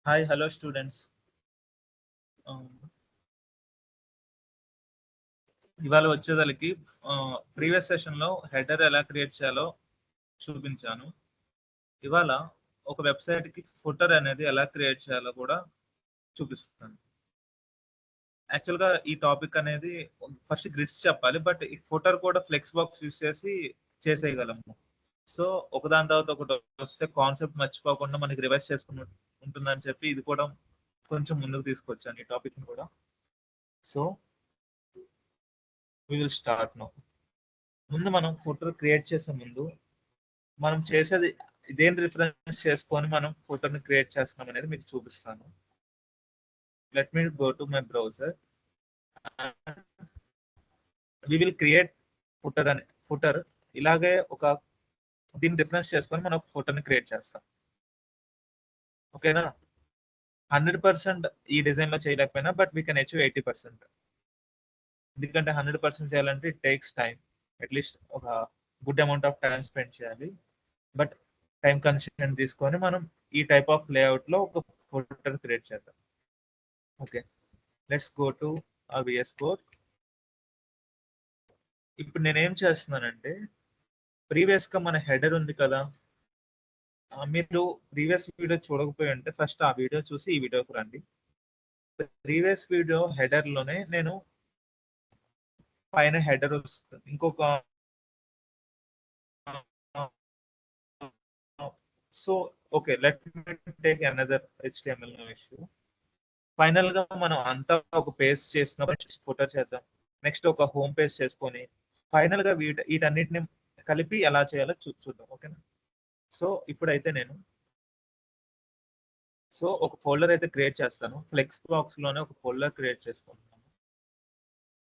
Hi hello students. ఇవాళ వచ్చేదలకి previous సెషన్లో header ఎలా క్రియేట్ చేయాలో చూపించాను. ఇవాళ ఒక వెబ్సైట్కి ఫుటర్ అనేది ఎలా క్రియేట్ చేయాలో కూడా చూపిస్తాను. యాక్చువల్గా ఈ టాపిక్ అనేది ఫస్ట్ గ్రిడ్స్ చెప్పాలి, బట్ ఈ ఫుటర్ కూడా ఫ్లెక్స్ బాక్స్ యూస్ చేసి చేసేయగలము. సో ఒకదాని తర్వాత ఒకటి వస్తే కాన్సెప్ట్ మర్చిపోకుండా మనకి రివైజ్ చేసుకుని ఉంటుందని చెప్పి ఇది కూడా కొంచెం ముందుకు తీసుకొచ్చాను ఈ టాపిక్ని కూడా. So we will start now. ముందు మనం ఫుటర్ క్రియేట్ చేసే ముందు మనం చేసేది దేని రిఫరెన్స్ చేసుకొని మనం ఫుటర్ని క్రియేట్ చేస్తున్నాం అనేది మీకు చూపిస్తాను. Let me go to my browser. We will create footer ఇలాగే ఒక దీన్ని రిఫరెన్స్ చేసుకొని మనం ఫుటర్ని క్రియేట్ చేస్తాం. ఓకేనా? 100% ఈ డిజైన్ లో చేయలేకపోయినా బట్ వీ కెన్ అచీవ్ 80%. ఎందుకంటే 100% చేయాలంటే ఇట్ టేక్స్ టైం. అట్లీస్ట్ ఒక good amount of time spend చేయాలి. బట్ టైం కన్స్టెంట్ తీసుకొని మనం ఈ టైప్ ఆఫ్ లేఅవుట్ లో ఒక ఫోల్డర్ క్రియేట్ చేద్దాం. Okay, let's go to VS code. ఇప్పుడు నేను ఏం చేస్తున్నానంటే, ప్రీవియస్ గా మన హెడర్ ఉంది కదా, మీరు ప్రీవియస్ వీడియో చూడకపోయి ఉంటే ఫస్ట్ ఆ వీడియో చూసి ఈ వీడియోకి రండి. ప్రీవియస్ వీడియో హెడర్ లోనే నేను పైన హెడర్ వస్తుంది, ఇంకొక so okay, let me take another HTML issue. Final గా మనం అంతా ఒక పేజ్ చేసినప్పుడు ఫుటర్ చేద్దాం. నెక్స్ట్ ఒక హోమ్ పేజ్ చేసుకొని ఫైనల్ గా వీటన్నిటిని కలిపి ఎలా చేయాలో చూద్దాం. ఓకేనా? సో ఇప్పుడైతే నేను ఒక ఫోల్డర్ అయితే క్రియేట్ చేస్తాను. ఫ్లెక్స్ బాక్స్ లోనే ఒక ఫోల్డర్ క్రియేట్ చేసుకుంటున్నాను.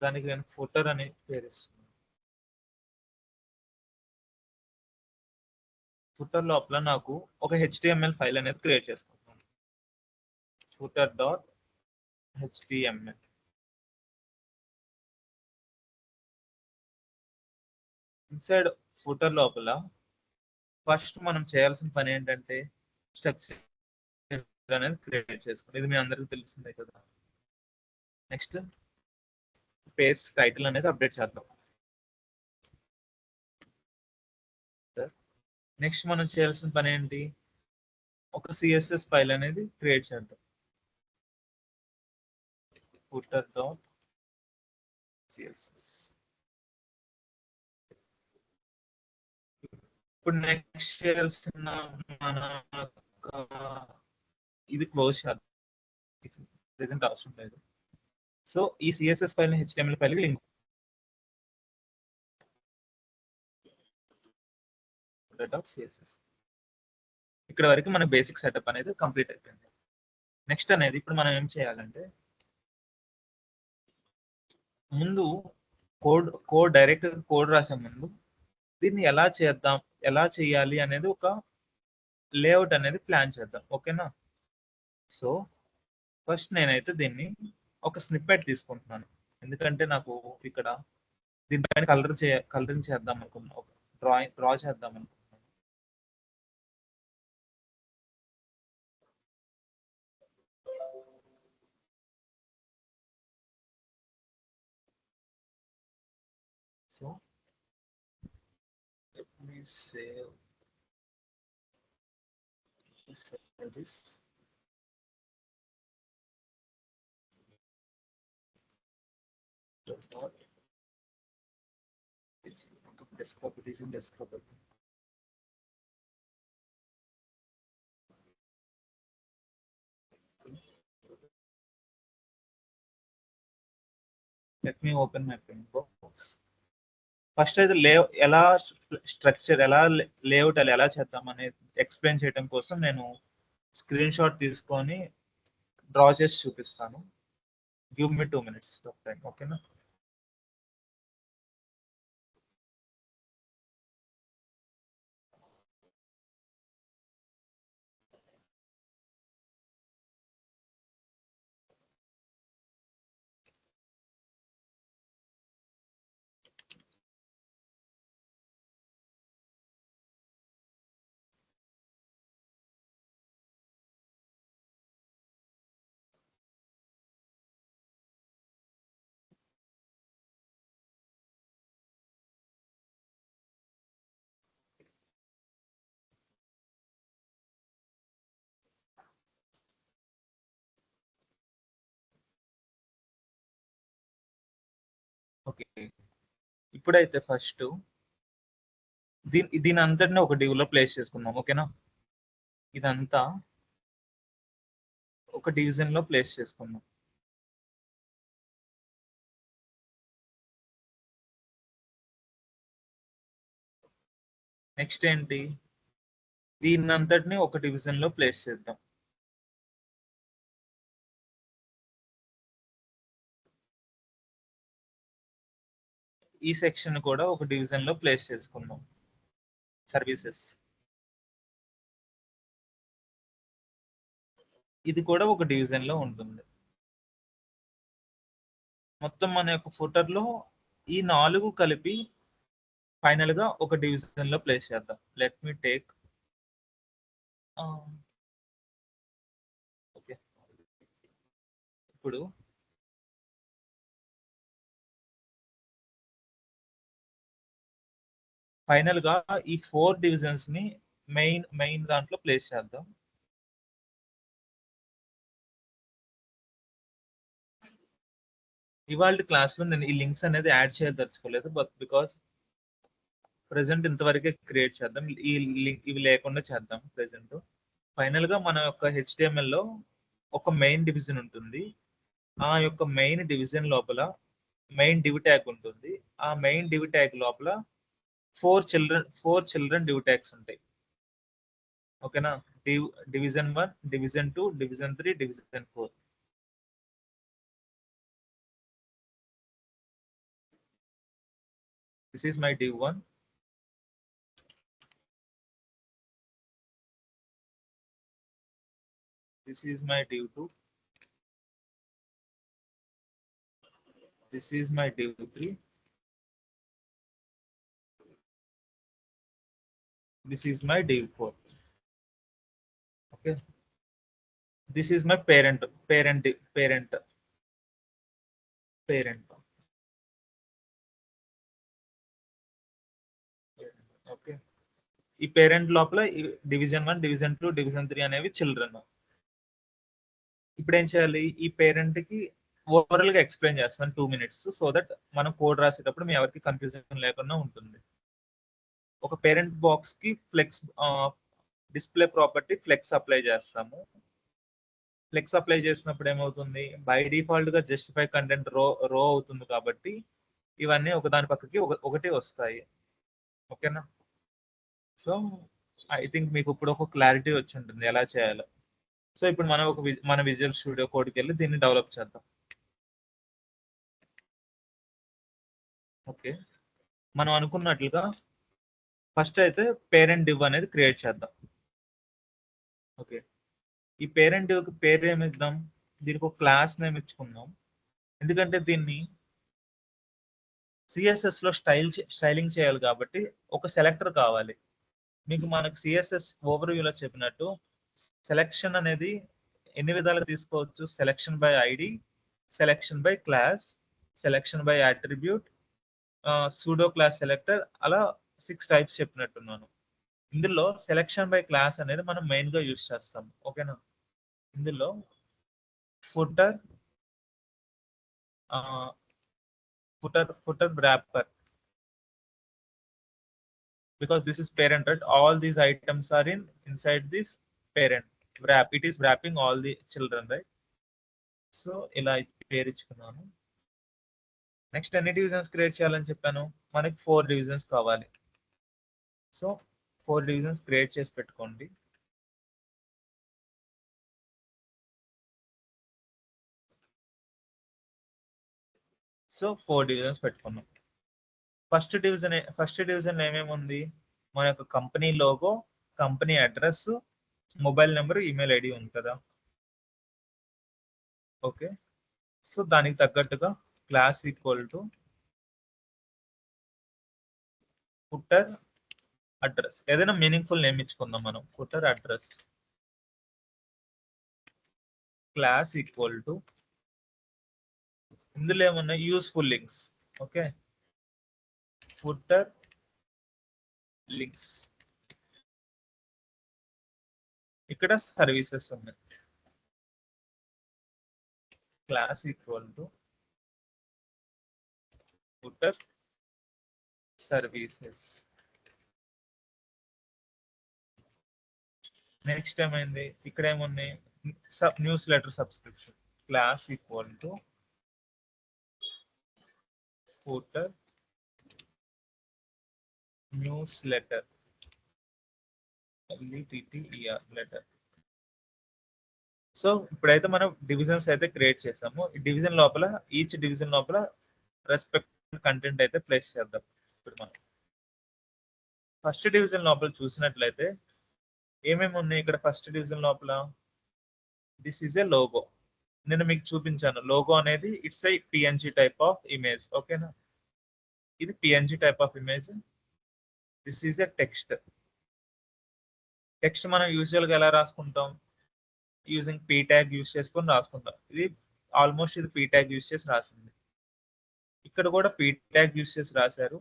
దానికి నేను ఫుటర్ అని పేరు ఇస్తున్నాను. ఫుటర్ లోపల నాకు ఒక HTML ఫైల్ అనేది క్రియేట్ చేసుకుంటున్నాను. Footer dot HTML. Inside footer లోపల ఫస్ట్ మనం చేయాల్సిన పని ఏంటంటే స్ట్రక్చర్ అనేది క్రియేట్ చేసుకోండి. ఇది మీ అందరికి తెలిసిందే కదా. నెక్స్ట్ పేజ్ టైటిల్ అనేది అప్డేట్ చేద్దాం. నెక్స్ట్ మనం చేయాల్సిన పని ఏంటి, ఒక CSS ఫైల్ అనేది క్రియేట్ చేద్దాం. footer dot CSS. ఇప్పుడు నెక్స్ట్ చేయాల్సిన మన ఇది క్లోజ్ చేద్దాం, ప్రెసెంట్ అవసరం లేదు. సో ఈ CSS ఫైల్ ని HTML ఫైల్ కి లింక్ CSS. ఇక్కడ వరకు మన బేసిక్ సెటప్ అనేది కంప్లీట్ అయిపోయింది. నెక్స్ట్ అనేది ఇప్పుడు మనం ఏం చేయాలంటే, ముందు డైరెక్ట్ కోడ్ రాసే ముందు దీన్ని ఎలా చేద్దాం, ఎలా చేయాలి అనేది ఒక లేఅవుట్ అనేది ప్లాన్ చేద్దాం. ఓకేనా? సో ఫస్ట్ నేనైతే దీన్ని ఒక స్నిప్పెట్ తీసుకుంటున్నాను, ఎందుకంటే నాకు ఇక్కడ దీనిపైన కలరింగ్ చేద్దాం అనుకున్నాను, ఒక డ్రా చేద్దాం అనుకున్నాను. So let me save this. Dot. It's desktop. It is in desktop. Let me open my print box. First అయితే ఎలా స్ట్రక్చర్, ఎలా లేఅవుట్ ఎలా చేద్దాం అనేది ఎక్స్ప్లెయిన్ చేయడం కోసం నేను స్క్రీన్ షాట్ తీసుకొని డ్రా చేసి చూపిస్తాను. Give me 2 minutes of time. ఓకేనా? ఓకే, ఇప్పుడైతే ఫస్ట్ దీని అంతటిని ఒక డివ్ లో ప్లేస్ చేసుకుందాం. ఓకేనా, ఇదంతా ఒక డివిజన్ లో ప్లేస్ చేసుకుందాం. నెక్స్ట్ ఏంటి, దీన్ని అంతటిని ఒక డివిజన్ లో ప్లేస్ చేద్దాం. ఈ సెక్షన్ కూడా ఒక డివిజన్ లో ప్లేస్ చేసుకుందాం. సర్వీసెస్, ఇది కూడా ఒక డివిజన్ లో ఉంటుంది. మొత్తం మన యొక్క ఫుటర్ లో ఈ 4 కలిపి ఫైనల్ గా ఒక డివిజన్ లో ప్లేస్ చేద్దాం. Let me take okay. ఇప్పుడు ఫైనల్ గా ఈ 4 డివిజన్స్ ని మెయిన్ దాంట్లో ప్లేస్ చేద్దాం. ఇవాళ క్లాస్ లో నేను ఈ లింక్స్ అనేది యాడ్ చేయదలుచుకోలేదు, బట్ బికాస్ ప్రెసెంట్ ఇంతవరకే క్రియేట్ చేద్దాం. ఈ లింక్ ఇవి లేకుండా చేద్దాం ప్రెసెంట్. ఫైనల్ గా మన యొక్క HTML లో ఒక మెయిన్ డివిజన్ ఉంటుంది. ఆ యొక్క మెయిన్ డివిజన్ లోపల మెయిన్ డివ్ ట్యాగ్ ఉంటుంది. ఆ మెయిన్ డివ్ ట్యాగ్ లోపల 4 చిల్డ్రన్ డివ్ ట్యాగ్స్ ఉంటాయి. ఓకేనా, division 1, division 2, division 3, division 4. This is my div 1. This is my div 2. This is my div 3. This is my div 4. Okay. This is my parent. Okay, ఈ parent లోపల division 1, division 2, division 3 అనేవి children. ఇప్పుడు ఏం చేయాలి, ఈ parent కి overall గా explain చేస్తాను 2 minutes, సో దట్ మనం కోడ్ రాసేటప్పుడు మీ ఎవరికి కన్ఫ్యూజన్ లేకుండా ఉంటుంది. ఒక పేరెంట్ బాక్స్ కి flex display property flex apply చేస్తాము. ఫ్లెక్స్ అప్లై చేసినప్పుడు ఏమవుతుంది, బై డిఫాల్ట్ గా జస్టిఫై కంటెంట్ రో అవుతుంది కాబట్టి ఇవన్నీ ఒకదాని పక్కకి ఒకటి వస్తాయి. ఓకేనా, సో ఐ థింక్ మీకు ఇప్పుడు ఒక క్లారిటీ వచ్చి ఉంటుంది ఎలా చేయాలో. సో ఇప్పుడు మనం మన విజువల్ స్టూడియో కోడ్కి వెళ్ళి దీన్ని డెవలప్ చేద్దాం. ఓకే, మనం అనుకున్నట్లుగా ఫస్ట్ అయితే పేరెంట్ డివ్ అనేది క్రియేట్ చేద్దాం. ఓకే, ఈ పేరెంట్ డివ్ పేరు ఏమి ఇద్దాం, దీనికి ఒక క్లాస్ నేమ్ ఇచ్చుకుందాం. ఎందుకంటే దీన్ని సిఎస్ఎస్ లో స్టైలింగ్ చేయాలి కాబట్టి ఒక సెలెక్టర్ కావాలి. మీకు మనకు సిఎస్ఎస్ ఓవర్ వ్యూలో చెప్పినట్టు సెలెక్షన్ అనేది ఎన్ని విధాలుగా తీసుకోవచ్చు, selection by ID, selection by class, selection by attribute, pseudo class selector, అలా 6 టైప్స్ చెప్పినట్టున్నాను. ఇందులో సెలెక్షన్ బై క్లాస్ అనేది మనం మెయిన్ గా యూజ్ చేస్తాం. ఓకేనా, ఇందులో footer wrapper, because this is parent, right? All these items are inside this parent wrap. It is wrapping all the children, right? So ఇలా పేరు ఇచ్చుకున్నాను. నెక్స్ట్ ఎన్ని డివిజన్స్ క్రియేట్ చేయాలని చెప్పాను, మనకి 4 డివిజన్స్ కావాలి. సో 4 డివిజన్స్ క్రియేట్ చేసి పెట్టుకోండి. సో 4 డివిజన్స్ పెట్టుకున్నాం. ఫస్ట్ డివిజన్ ఏమేమి ఉంది, మన యొక్క company logo, company address, mobile number, email ID ఉంది కదా. ఓకే, సో దానికి తగ్గట్టుగా class equal to footer address, ఏదైనా మీనింగ్ఫుల్ నేమ్ ఇచ్చుకుందాం మనం. Footer address class equal to, ఇందులో ఏమున్నాయి, useful links. Okay, footer links, ఇక్కడ సర్వీసెస్ ఉన్నాయి. Class equal to footer services. Next ఏమైంది, ఇక్కడ ఏమున్నాయి, news letter subscription class equal to footer news letter letter. So ఇప్పుడైతే మనం డివిజన్స్ అయితే క్రియేట్ చేసాము. ఈ డివిజన్ లోపల ఈచ్ డివిజన్ లోపల రెస్పెక్ట్ కంటెంట్ అయితే ప్లేస్ చేద్దాం. ఇప్పుడు మనం ఫస్ట్ డివిజన్ లోపల చూసినట్లయితే ఏమేమి ఉన్నాయి ఇక్కడ. ఫస్ట్ డివిజన్ లోపల దిస్ ఈజ్ ఏ లోగో. నేను మీకు చూపించాను లోగో అనేది it's a PNG type of image. ఓకేనా, ఇది PNG type of image. This is a text. Text మనం యూజువల్ గా ఎలా రాసుకుంటాం, యూజింగ్ పీ ట్యాగ్ యూజ్ చేసుకొని రాసుకుంటాం. ఇది ఆల్మోస్ట్ ఇది పీ ట్యాగ్ యూజ్ చేసి రాసింది. ఇక్కడ కూడా పీ ట్యాగ్ యూజ్ చేసి రాశారు.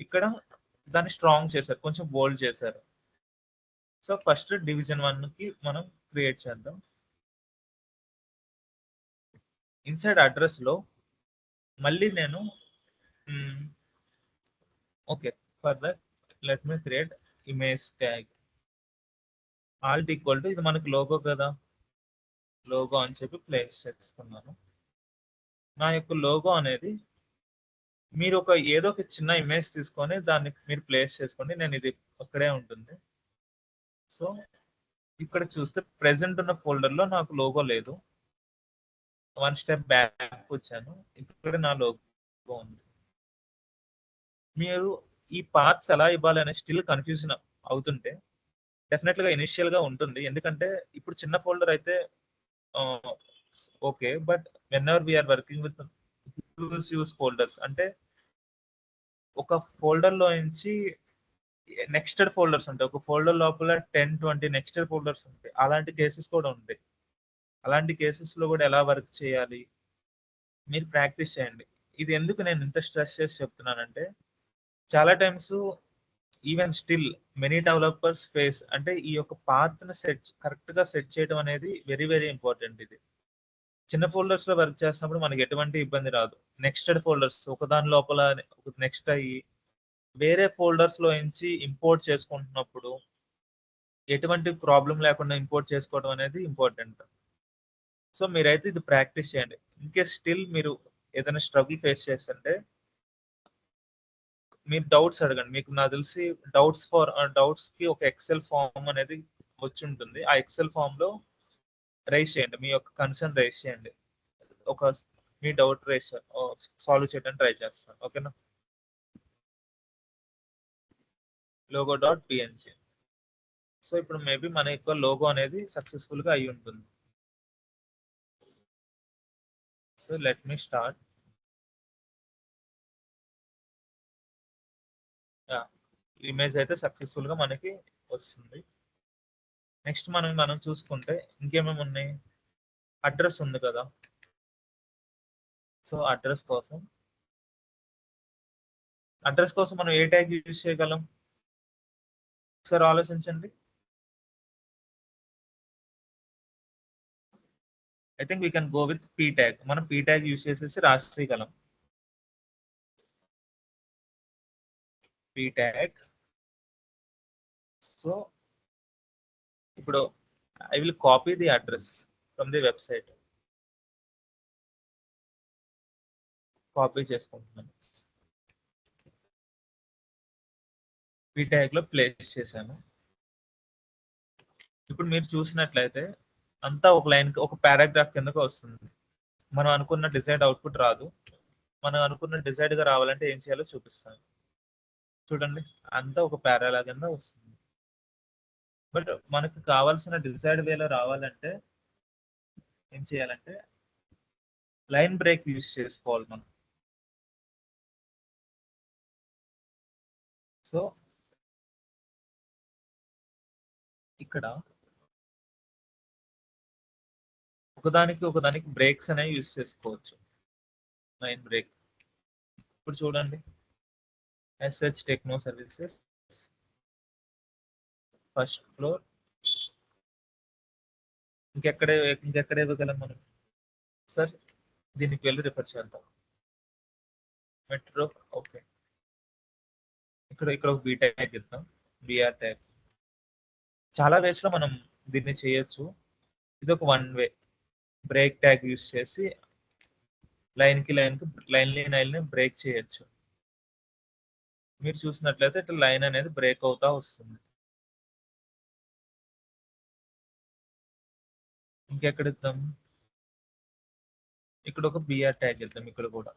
ఇక్కడ దాన్ని స్ట్రాంగ్ చేశారు, కొంచెం బోల్డ్ చేశారు. సో ఫస్ట్ డివిజన్ 1 కి మనం క్రియేట్ చేద్దాం. ఇన్సైడ్ అడ్రస్ లో మళ్ళీ నేను okay, for that let me create image tag Alt equal to, ఇది మనకి లోగో కదా, లోగో అని చెప్పి ప్లేస్ చేసుకున్నాను. నా యొక్క లోగో అనేది మీరు ఏదో ఒక చిన్న ఇమేజ్ తీసుకొని దాన్ని మీరు ప్లేస్ చేసుకోండి. నేను ఇది అక్కడే ఉంటుంది. సో ఇక్కడ చూస్తే ప్రెసెంట్ ఉన్న ఫోల్డర్ లో నాకు లోగో లేదు. 1 స్టెప్ బ్యాక్ వచ్చాను, ఇక్కడ నా లోగో ఉంది. మీరు ఈ పార్ట్స్ ఎలా ఇవ్వాలి అనే స్టిల్ కన్ఫ్యూజన్ అవుతుంటే డెఫినెట్ గా ఇనిషియల్ గా ఉంటుంది. ఎందుకంటే ఇప్పుడు చిన్న ఫోల్డర్ అయితే okay, but whenever we're working with use folders అంటే ఒక ఫోల్డర్ లో నుంచి నెక్స్టెడ్ ఫోల్డర్స్ ఉంటాయి. ఒక ఫోల్డర్ లోపల 10-20 నెక్స్టెడ్ ఫోల్డర్స్ ఉంటాయి. అలాంటి కేసెస్ కూడా ఉంటాయి. అలాంటి కేసెస్ లో కూడా ఎలా వర్క్ చేయాలి మీరు ప్రాక్టీస్ చేయండి. ఇది ఎందుకు నేను ఇంత స్ట్రెస్ చేసి చెప్తున్నానంటే చాలా times even still many developers face అంటే ఈ యొక్క పాత్ ని కరెక్ట్ గా సెట్ చేయడం అనేది వెరీ వెరీ ఇంపార్టెంట్. ఇది చిన్న ఫోల్డర్స్ లో వర్క్ చేసినప్పుడు మనకి ఎటువంటి ఇబ్బంది రాదు. నెక్స్టెడ్ ఫోల్డర్స్ ఒకదాని లోపల నెక్స్ట్ అయ్యి వేరే ఫోల్డర్స్ లో నుంచి ఇంపోర్ట్ చేసుకుంటున్నప్పుడు ఎటువంటి ప్రాబ్లం లేకుండా ఇంపోర్ట్ చేసుకోవడం అనేది ఇంపార్టెంట్. సో మీరైతే ఇది ప్రాక్టీస్ చేయండి. ఇన్కేస్ స్టిల్ మీరు ఏదైనా స్ట్రగుల్ ఫేస్ చేస్తుంటే మీరు డౌట్స్ అడగండి. మీకు నాకు తెలిసి డౌట్స్ కి ఒక ఎక్సెల్ ఫామ్ అనేది వచ్చి ఉంటుంది. ఆ ఎక్సెల్ ఫామ్ లో రైజ్ చేయండి, మీ యొక్క కన్సర్న్ రైజ్ చేయండి. మీ డౌట్ సాల్వ్ చేయడానికి ట్రై చేస్తాను. ఓకేనా, logo.png. సో ఇప్పుడు మేబీ మన యొక్క లోగో అనేది సక్సెస్ఫుల్ గా అయి ఉంటుంది. సో లెట్ మీ స్టార్ట్. ఇమేజ్ అయితే సక్సెస్ఫుల్ గా మనకి వస్తుంది. నెక్స్ట్ మనం చూసుకుంటే ఇంకేమేమి ఉన్నాయి. అడ్రస్ ఉంది కదా, సో అడ్రస్ కోసం మనం ఏ ట్యాగ్ యూజ్ చేయగలం ఒకసారి ఆలోచించండి. I think we can go with P tag. మనం పీ ట్యాగ్ యూజ్ చేసేసి రాసేయగలం. P tag. సో ఇప్పుడు I will copy the address from the website. Copy చేసుకుంటున్నాను, పీ ట్యాగ్ లో ప్లేస్ చేశాను. ఇప్పుడు మీరు చూసినట్లయితే అంతా ఒక లైన్ ఒక పారాగ్రాఫ్ కిందకు వస్తుంది. మనం అనుకున్న డిజైర్డ్ అవుట్పుట్ రాదు. మనం అనుకున్న డిజైర్డ్ గా రావాలంటే ఏం చేయాలో చూపిస్తాను. చూడండి, అంతా ఒక పారాలా కింద వస్తుంది. బట్ మనకు కావాల్సిన డిజైర్డ్ వేలో రావాలంటే ఏం చేయాలంటే లైన్ బ్రేక్ యూజ్ చేసుకోవాలి మనం. సో ఇక్కడ ఒకదానికి బ్రేక్స్ అనేవి యూజ్ చేసుకోవచ్చు. Line break. ఇప్పుడు చూడండి, SH techno services first floor. ఇంకెక్కడ ఇవ్వగలం మనం? సార్ దీనికి వెళ్ళి రిఫర్ చేద్దాం. మెట్రో. ఓకే, ఇక్కడ ఇక్కడ ఒక బీ ట్యాగ్ ఇద్దాం, బిఆర్ ట్యాగ్. చాలా వేస్ లో మనం దీన్ని చేయొచ్చు. ఇది ఒక one way. Break tag use చేసి లైన్ కి లైన్ బ్రేక్ చేయొచ్చు. మీరు చూసినట్లయితే ఇట్లా లైన్ అనేది బ్రేక్ అవుతా వస్తుంది. ఇంకెక్కడ ఇద్దాం, ఇక్కడ ఒక బిఆర్ ట్యాగ్ ఇద్దాం ఇక్కడ కూడా.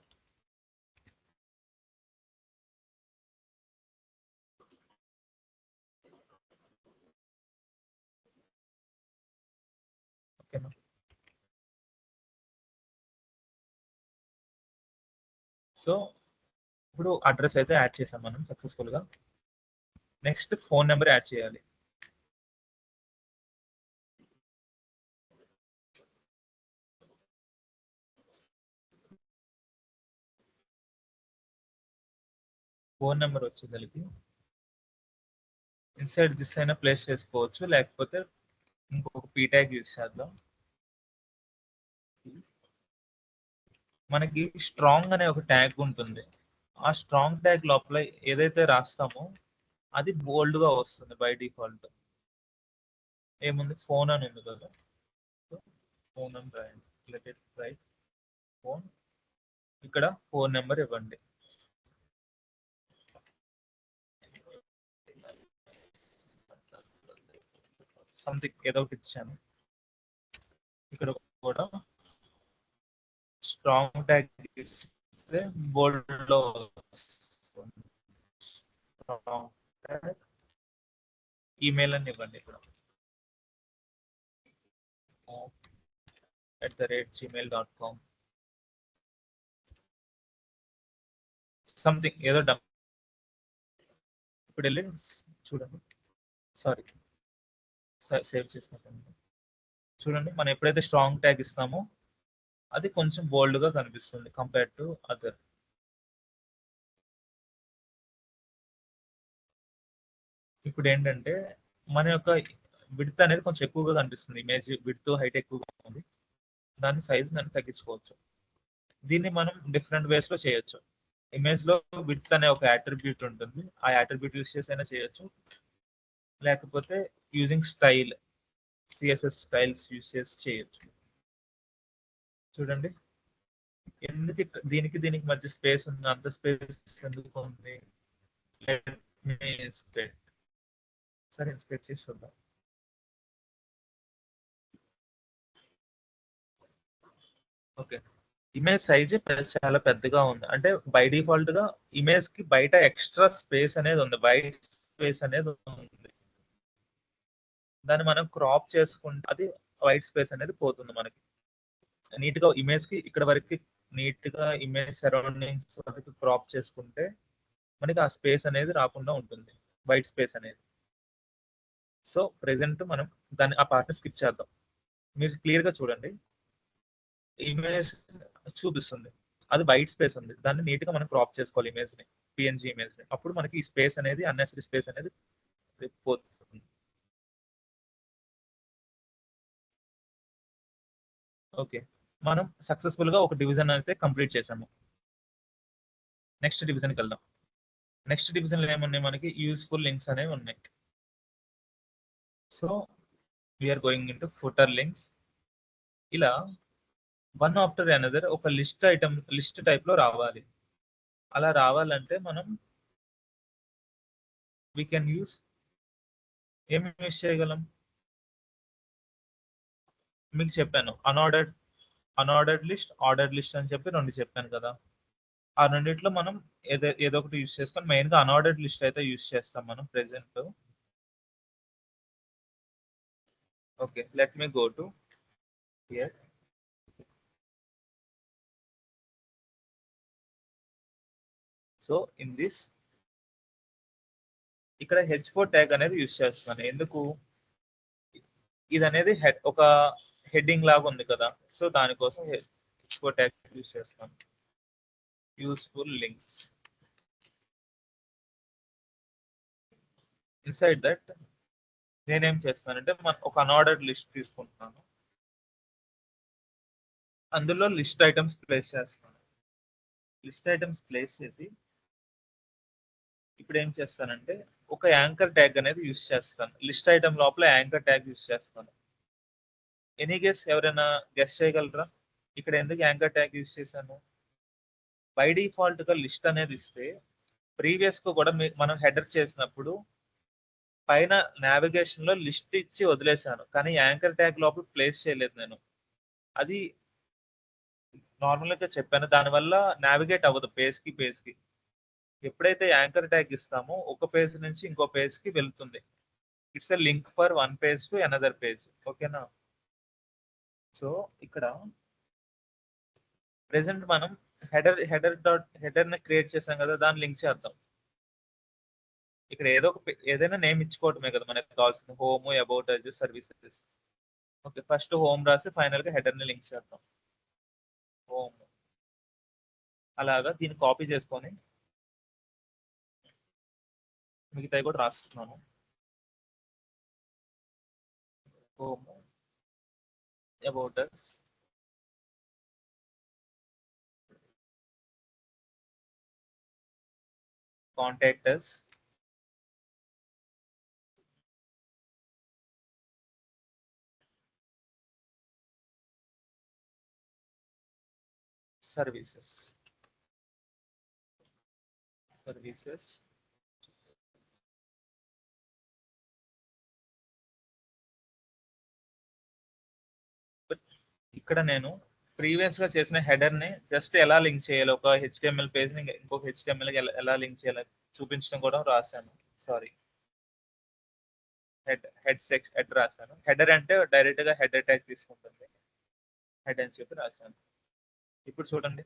ఓకేనా. సో ఇప్పుడు అడ్రస్ అయితే యాడ్ చేసాం మనం సక్సెస్ఫుల్ గా. నెక్స్ట్ ఫోన్ నెంబర్ యాడ్ చేయాలి. ఫోన్ నెంబర్ వచ్చేసరికి ఇన్సైడ్ దిస్ అయినా ప్లేస్ చేసుకోవచ్చు, లేకపోతే ఇంకొక పీ ట్యాగ్ యూస్ చేద్దాం. మనకి స్ట్రాంగ్ అనే ఒక ట్యాగ్ ఉంటుంది. ఆ స్ట్రాంగ్ ట్యాగ్ లోపల ఏదైతే రాస్తామో అది బోల్డ్ గా వస్తుంది బై డిఫాల్ట్. ఏముంది, ఫోన్ అని ఉంది కదా, ఫోన్ అని రాయండి. Let it right phone. ఇక్కడ ఫోన్ నెంబర్ ఇవ్వండి. సంథింగ్ ఏదో ఒకటి ఇచ్చాను. ఇక్కడ కూడా స్ట్రాంగ్ ట్యాగ్ ఇస్తే బోల్డ్ లో వస్తుంది. స్ట్రాంగ్ ట్యాగ్ ఈమెయిల్ అని ఇవ్వండి ఇక్కడ, @gmail.com. సంథింగ్ ఏదో డమ్. ఇప్పుడు వెళ్ళి చూడండి. సారీ, సేవ్ చేసినట్టు. చూడండి, మనం ఎప్పుడైతే స్ట్రాంగ్ ట్యాగ్ ఇస్తామో అది కొంచెం బోల్డ్ గా కనిపిస్తుంది కంపేర్ టు అదర్. ఇప్పుడు ఏంటంటే మన యొక్క విడ్త్ అనేది కొంచెం ఎక్కువగా కనిపిస్తుంది. ఇమేజ్ విడ్త్ హైట్ ఎక్కువగా ఉంది, దాని సైజ్ మనం తగ్గించుకోవచ్చు. దీన్ని మనం డిఫరెంట్ వేస్ లో చేయొచ్చు. ఇమేజ్ లో విడ్త్ అనే ఒక అట్రిబ్యూట్ ఉంటుంది, ఆ అట్రిబ్యూట్ యూస్ చేసి అయినా చేయొచ్చు, లేకపోతే using style, CSS styles use చేసి చేయొచ్చు. చూడండి, ఎందుకు దీనికి దీనికి మధ్య స్పేస్ ఉంది, అంత స్పేస్ ఎందుకు ఉంది. సరే, ఇన్స్పెక్ట్ చేసి చూద్దాం. ఓకే, ఇమేజ్ సైజ్ చాలా పెద్దగా ఉంది. అంటే బై డిఫాల్ట్ గా ఇమేజ్ కి బయట ఎక్స్ట్రా స్పేస్ అనేది ఉంది, వైట్ స్పేస్ అనేది ఉంది. దాన్ని మనం క్రాప్ చేసుకుంటే అది వైట్ స్పేస్ అనేది పోతుంది మనకి. నీట్ గా ఇమేజ్ కి ఇక్కడ వరకు నీట్ గా ఇమేజ్ సరౌండింగ్స్ వరకు క్రాప్ చేసుకుంటే మనకి ఆ స్పేస్ అనేది రాకుండా ఉంటుంది, వైట్ స్పేస్ అనేది. సో ప్రెసెంట్ మనం దాన్ని ఆ పార్ట్ స్కిప్ చేద్దాం. మీరు క్లియర్ గా చూడండి, ఇమేజ్ చూపిస్తుంది, అది వైట్ స్పేస్ ఉంది. దాన్ని నీట్ గా మనం క్రాప్ చేసుకోవాలి ఇమేజ్ ని, పిఎన్జి ఇమేజ్ ని. అప్పుడు మనకి ఈ స్పేస్ అనేది, అన్నెసరీ స్పేస్ అనేది పోతుంది. ఓకే, మనం సక్సెస్ఫుల్ గా ఒక డివిజన్ అయితే కంప్లీట్ చేసాము. నెక్స్ట్ డివిజన్ కి వెళ్దాం. నెక్స్ట్ డివిజన్ లో ఏమున్నాయి, మనకి యూస్ఫుల్ లింక్స్ అనేవి ఉన్నాయి. So we're going in to footer links. ఇలా వన్ ఆఫ్టర్ అనదర్ ఒక లిస్ట్ టైప్ లో రావాలి. అలా రావాలంటే మనం వీ కెన్ యూస్, ఏమి యూస్ చేయగలం. మీకు చెప్పాను అన్ఆర్డర్డ్ లిస్ట్, ఆర్డర్డ్ లిస్ట్ అని చెప్పి రెండు చెప్పాను కదా. ఆ రెండిట్లో మనం ఏదో ఒకటి యూస్ చేసుకొని, మెయిన్ గా అన్ఆర్డర్డ్ లిస్ట్ అయితే యూస్ చేస్తాం మనం present. Okay, let me go to hear. So in this, ఇక్కడ H4 ట్యాగ్ అనేది యూస్ చేస్తున్నాను. ఎందుకు, ఇది అనేది ఒక హెడ్డింగ్ లాగా ఉంది కదా, సో దానికోసం H4 ట్యాగ్ యూస్ చేస్తాను. యూస్ఫుల్ లింక్స్, ఇన్సైడ్ దట్ నేనేం చేస్తానంటే ఒక అన్ఆర్డర్డ్ లిస్ట్ తీసుకుంటున్నాను, అందులో లిస్ట్ ఐటమ్స్ ప్లేస్ చేస్తాను. లిస్ట్ ఐటమ్స్ ప్లేస్ చేసి ఇప్పుడు ఏం చేస్తానంటే ఒక యాంకర్ ట్యాగ్ అనేది యూస్ చేస్తాను. లిస్ట్ ఐటమ్ లోపల యాంకర్ ట్యాగ్ యూస్ చేస్తాను. ఎనీ గెస్, ఎవరైనా గెస్ చేయగలరా ఇక్కడ ఎందుకు యాంకర్ ట్యాగ్ యూస్ చేశాను? బై డిఫాల్ట్ గా లిస్ట్ అనేది ఇస్తే ప్రీవియస్ గా కూడా మనం హెడర్ చేసినప్పుడు పైన నావిగేషన్ లో లిస్ట్ ఇచ్చి వదిలేశాను, కానీ యాంకర్ ట్యాగ్ లోపల ప్లేస్ చేయలేదు నేను. అది నార్మల్ గా చెప్పాను, దానివల్ల నావిగేట్ అవ్వదు పేజ్ కి. ఎప్పుడైతే యాంకర్ ట్యాగ్ ఇస్తామో ఒక పేజ్ నుంచి ఇంకో పేజ్ కి వెళ్తుంది. It's a link for one page to another page. ఓకేనా? సో ఇక్కడ ప్రెసెంట్ మనం హెడర్ ని క్రియేట్ చేసాం కదా, దాన్ని లింక్ చేద్దాం. ఇక్కడ ఏదైనా నేమ్ ఇచ్చుకోవటమే కదా మనకి కావాల్సింది, home, about, services. Okay, first home రాసి ఫైనల్ గా హెడర్ ని లింక్ చేద్దాం. హోమ్ అలాగా దీన్ని కాపీ చేసుకొని మిగతాయి కూడా రాస్తున్నాను. Home, about, contact us, services. ఇక్కడ నేను ప్రీవియస్ గా చేసిన హెడర్ ని జస్ట్ ఎలా లింక్ చేయాలి, ఒక హెచ్టిఎంఎల్ పేజ్ ని ఇంకొక హెచ్టిఎంఎల్ ఎలా లింక్ చేయాలి చూపించడం కూడా రాశాను. సారీ, హెడ్ రాశాను. హెడర్ అంటే డైరెక్ట్ గా హెడర్ ట్యాగ్ తీసుకుంటుంది, హెడ్ అని చెప్పి రాశాను. ఇప్పుడు చూడండి,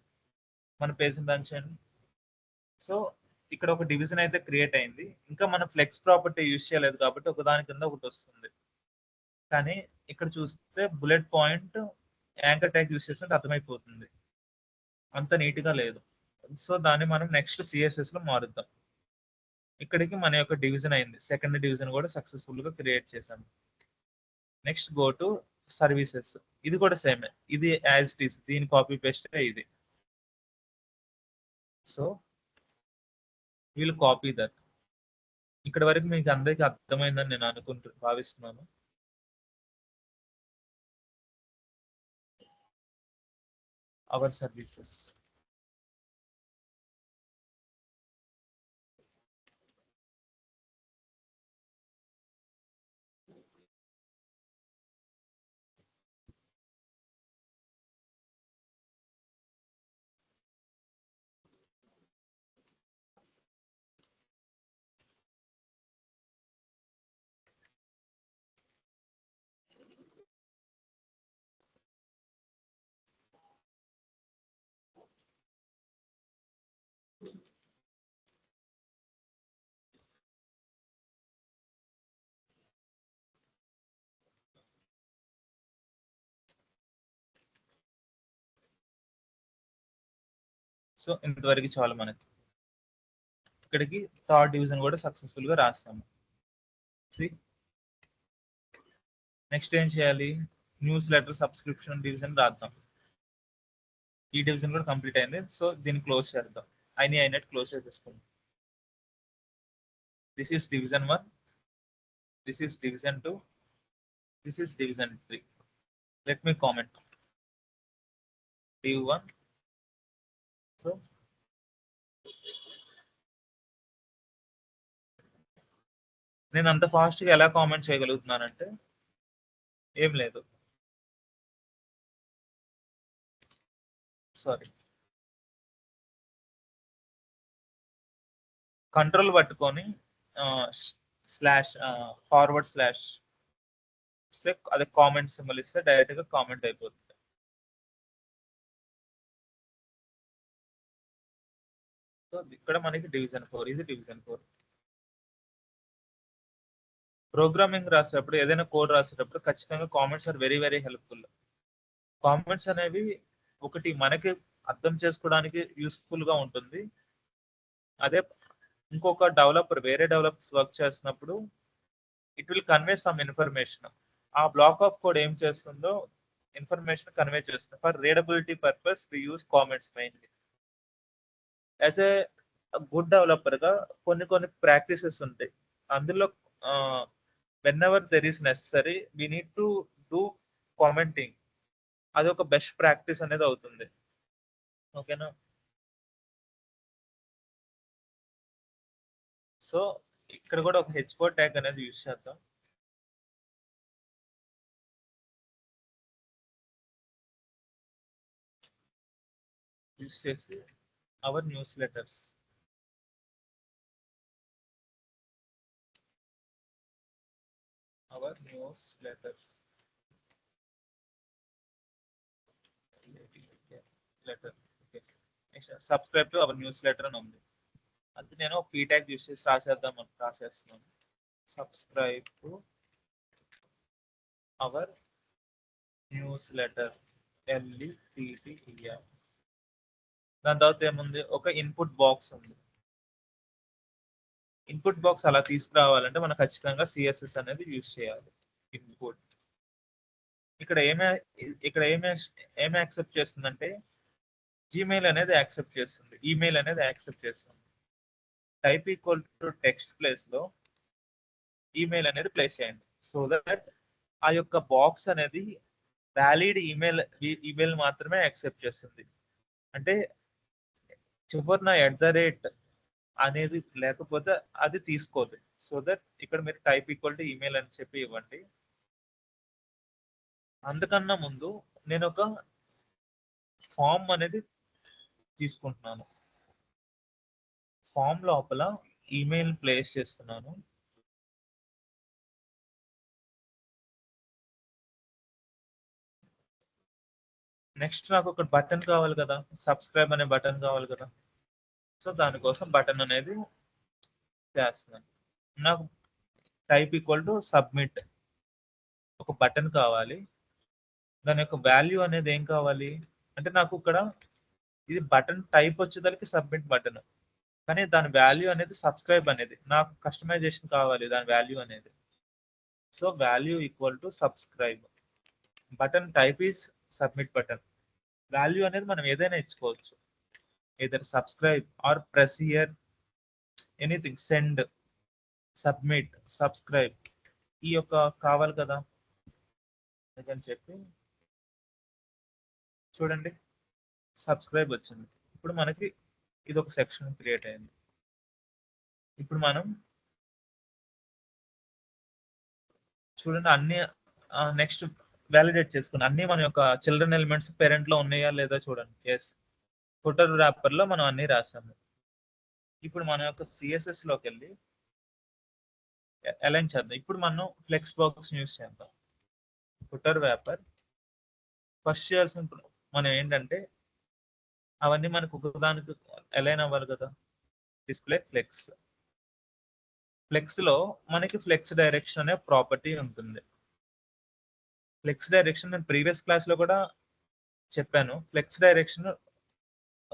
మన పేజ్ రన్ చేయండి. సో ఇక్కడ ఒక డివిజన్ అయితే క్రియేట్ అయింది. ఇంకా మనం ఫ్లెక్స్ ప్రాపర్టీ యూజ్ చేయలేదు కాబట్టి ఒకదాని కింద ఒకటి వస్తుంది. కానీ ఇక్కడ చూస్తే bullet point anchor tag use చేసినట్టు అర్థమైపోతుంది, అంత నీట్ గా లేదు. సో దాన్ని మనం నెక్స్ట్ సిఎస్ఎస్ లో మారుద్దాం. ఇక్కడికి మన యొక్క డివిజన్ అయింది, సెకండ్ డివిజన్ కూడా సక్సెస్ఫుల్ గా క్రియేట్ చేసాము. Next go to services. ఇది కూడా సేమ్, ఇది యాజ్ ఇట్ ఈస్, దీని కాపీ పేస్ట్ ఇది. సో వీళ్ళు కాపీ దట్. ఇక్కడ వరకు మీకు అందరికీ అర్థమైందని నేను భావిస్తున్నాను. Our services. సో ఇంతవరకు చాలు మనకి. ఇక్కడికి థర్డ్ డివిజన్ కూడా సక్సెస్ఫుల్ గా రాస్తాము. నెక్స్ట్ ఏం చేయాలి, న్యూస్ లెటర్ సబ్స్క్రిప్షన్ డివిజన్ రాద్దాం. ఈ డివిజన్ కూడా కంప్లీట్ అయింది. సో దీన్ని క్లోజ్ చేద్దాం, అయినట్టు క్లోజ్ చేసేస్తాం. This is division 1, this is division 2, this is division 3. Let me comment div 1. So నేను అంత ఫాస్ట్ గా ఎలా కామెంట్ చేయగలుగుతున్నానంటే ఏం లేదు, సారీ, కంట్రోల్ పట్టుకొని స్లాష్ ఫార్వర్డ్ స్లాష్ అదే కామెంట్ సింబల్ ఇస్తే డైరెక్ట్ గా కామెంట్ అయిపోతుంది. సో ఇక్కడ మనకి డివిజన్ 4, ఇది డివిజన్ 4. ప్రోగ్రామింగ్ రాసేటప్పుడు, ఏదైనా కోడ్ రాసేటప్పుడు ఖచ్చితంగా comments are very very helpful. Comments అనేవి ఒకటి మనకి అర్థం చేసుకోవడానికి యూస్ఫుల్ గా ఉంటుంది. అదే ఇంకొక వేరే డెవలపర్స్ వర్క్ చేస్తున్నప్పుడు it will convey some information. ఆ బ్లాక్ ఆఫ్ కోడ్ ఏం చేస్తుందో ఇన్ఫర్మేషన్ కన్వే చేస్తుంది. For readability purpose we use comments mainly. As a good developer గా కొన్ని ప్రాక్టీసెస్ ఉంటాయి. అందులో whenever there is necessary we need to do commenting. అది ఒక బెస్ట్ ప్రాక్టీస్ అనేది అవుతుంది. ఓకేనా? సో ఇక్కడ కూడా ఒక H4 ట్యాగ్ అనేది యూజ్ చేద్దాం. యూజ్ చేసి our news letters letter subscribe to our news letter అని ఉంది. అది నేను పీ ట్యాగ్ యూజ్ చేసి రాసేస్తున్నాను. Subscribe to our news letter LETTER. దాని తర్వాత ఏముంది, ఒక ఇన్పుట్ బాక్స్ ఉంది. ఇన్పుట్ బాక్స్ అలా తీసుకురావాలంటే మనం ఖచ్చితంగా CSS అనేది యూజ్ చేయాలి. ఇన్పుట్ ఇక్కడ ఏమి యాక్సెప్ట్ చేస్తుందంటే జీమెయిల్ అనేది యాక్సెప్ట్ చేస్తుంది, ఈమెయిల్ అనేది యాక్సెప్ట్ చేస్తుంది. Type equal to text place లో ఈమెయిల్ అనేది ప్లేస్ చేయండి. సో దట్ ఆ యొక్క బాక్స్ అనేది వ్యాలిడ్ ఈమెయిల్ మాత్రమే యాక్సెప్ట్ చేస్తుంది. అంటే చివరిన @ అనేది లేకపోతే అది తీసుకోదు. సో దట్ ఇక్కడ మీరు టైప్ ఈక్వల్ టు ఈమెయిల్ అని చెప్పి ఇవ్వండి. అందుకన్నా ముందు నేను ఒక ఫామ్ అనేది తీసుకుంటున్నాను. ఫామ్ లోపల ఈమెయిల్ ప్లేస్ చేస్తున్నాను. నెక్స్ట్ నాకు ఒక బటన్ కావాలి కదా, సబ్స్క్రైబ్ అనే బటన్ కావాలి కదా. సో దానికోసం బటన్ అనేది చేస్తున్నాను. నాకు టైప్ ఈక్వల్ టు సబ్మిట్ ఒక బటన్ కావాలి. దాని యొక్క వాల్యూ అనేది ఏం కావాలి అంటే నాకు ఇక్కడ ఇది బటన్ టైప్ వచ్చేదానికి సబ్మిట్ బటన్, కానీ దాని వాల్యూ అనేది సబ్స్క్రైబ్ అనేది నాకు కస్టమైజేషన్ కావాలి దాని వాల్యూ అనేది. So value equal to subscribe, button type is submit button. Value అనేది మనం ఏదైనా ఇచ్చుకోవచ్చు, either subscribe or press here, anything, send, submit, subscribe. ఈ యొక్క కావాలి కదా అని చెప్పి చూడండి సబ్స్క్రైబ్ వచ్చింది. ఇప్పుడు మనకి ఇది ఒక సెక్షన్ క్రియేట్ అయింది. ఇప్పుడు మనం చూడండి అన్ని నెక్స్ట్ వ్యాలిడేట్ చేసుకుని అన్ని మన యొక్క చిల్డ్రన్ ఎలిమెంట్స్ పేరెంట్ లో ఉన్నాయా లేదా చూడండి. ఎస్, ఫుటర్ ర్యాపర్ లో మనం అన్ని రాసాము. ఇప్పుడు మన యొక్క CSS లోకి వెళ్ళి అలైన్ చేద్దాం. ఇప్పుడు మనం ఫ్లెక్స్ బాక్స్ యూజ్ చేద్దాం. ఫుటర్ ర్యాపర్ ఫస్ట్ చేయాల్సిన మనం ఏంటంటే అవన్నీ మనకు ఒకదానికి అలైన్ అవ్వాలి కదా. డిస్ప్లే ఫ్లెక్స్, ఫ్లెక్స్ లో మనకి ఫ్లెక్స్ డైరెక్షన్ అనే ప్రాపర్టీ ఉంటుంది. ఫ్లెక్స్ డైరెక్షన్ నేను ప్రీవియస్ క్లాస్ లో కూడా చెప్పాను. ఫ్లెక్స్ డైరెక్షన్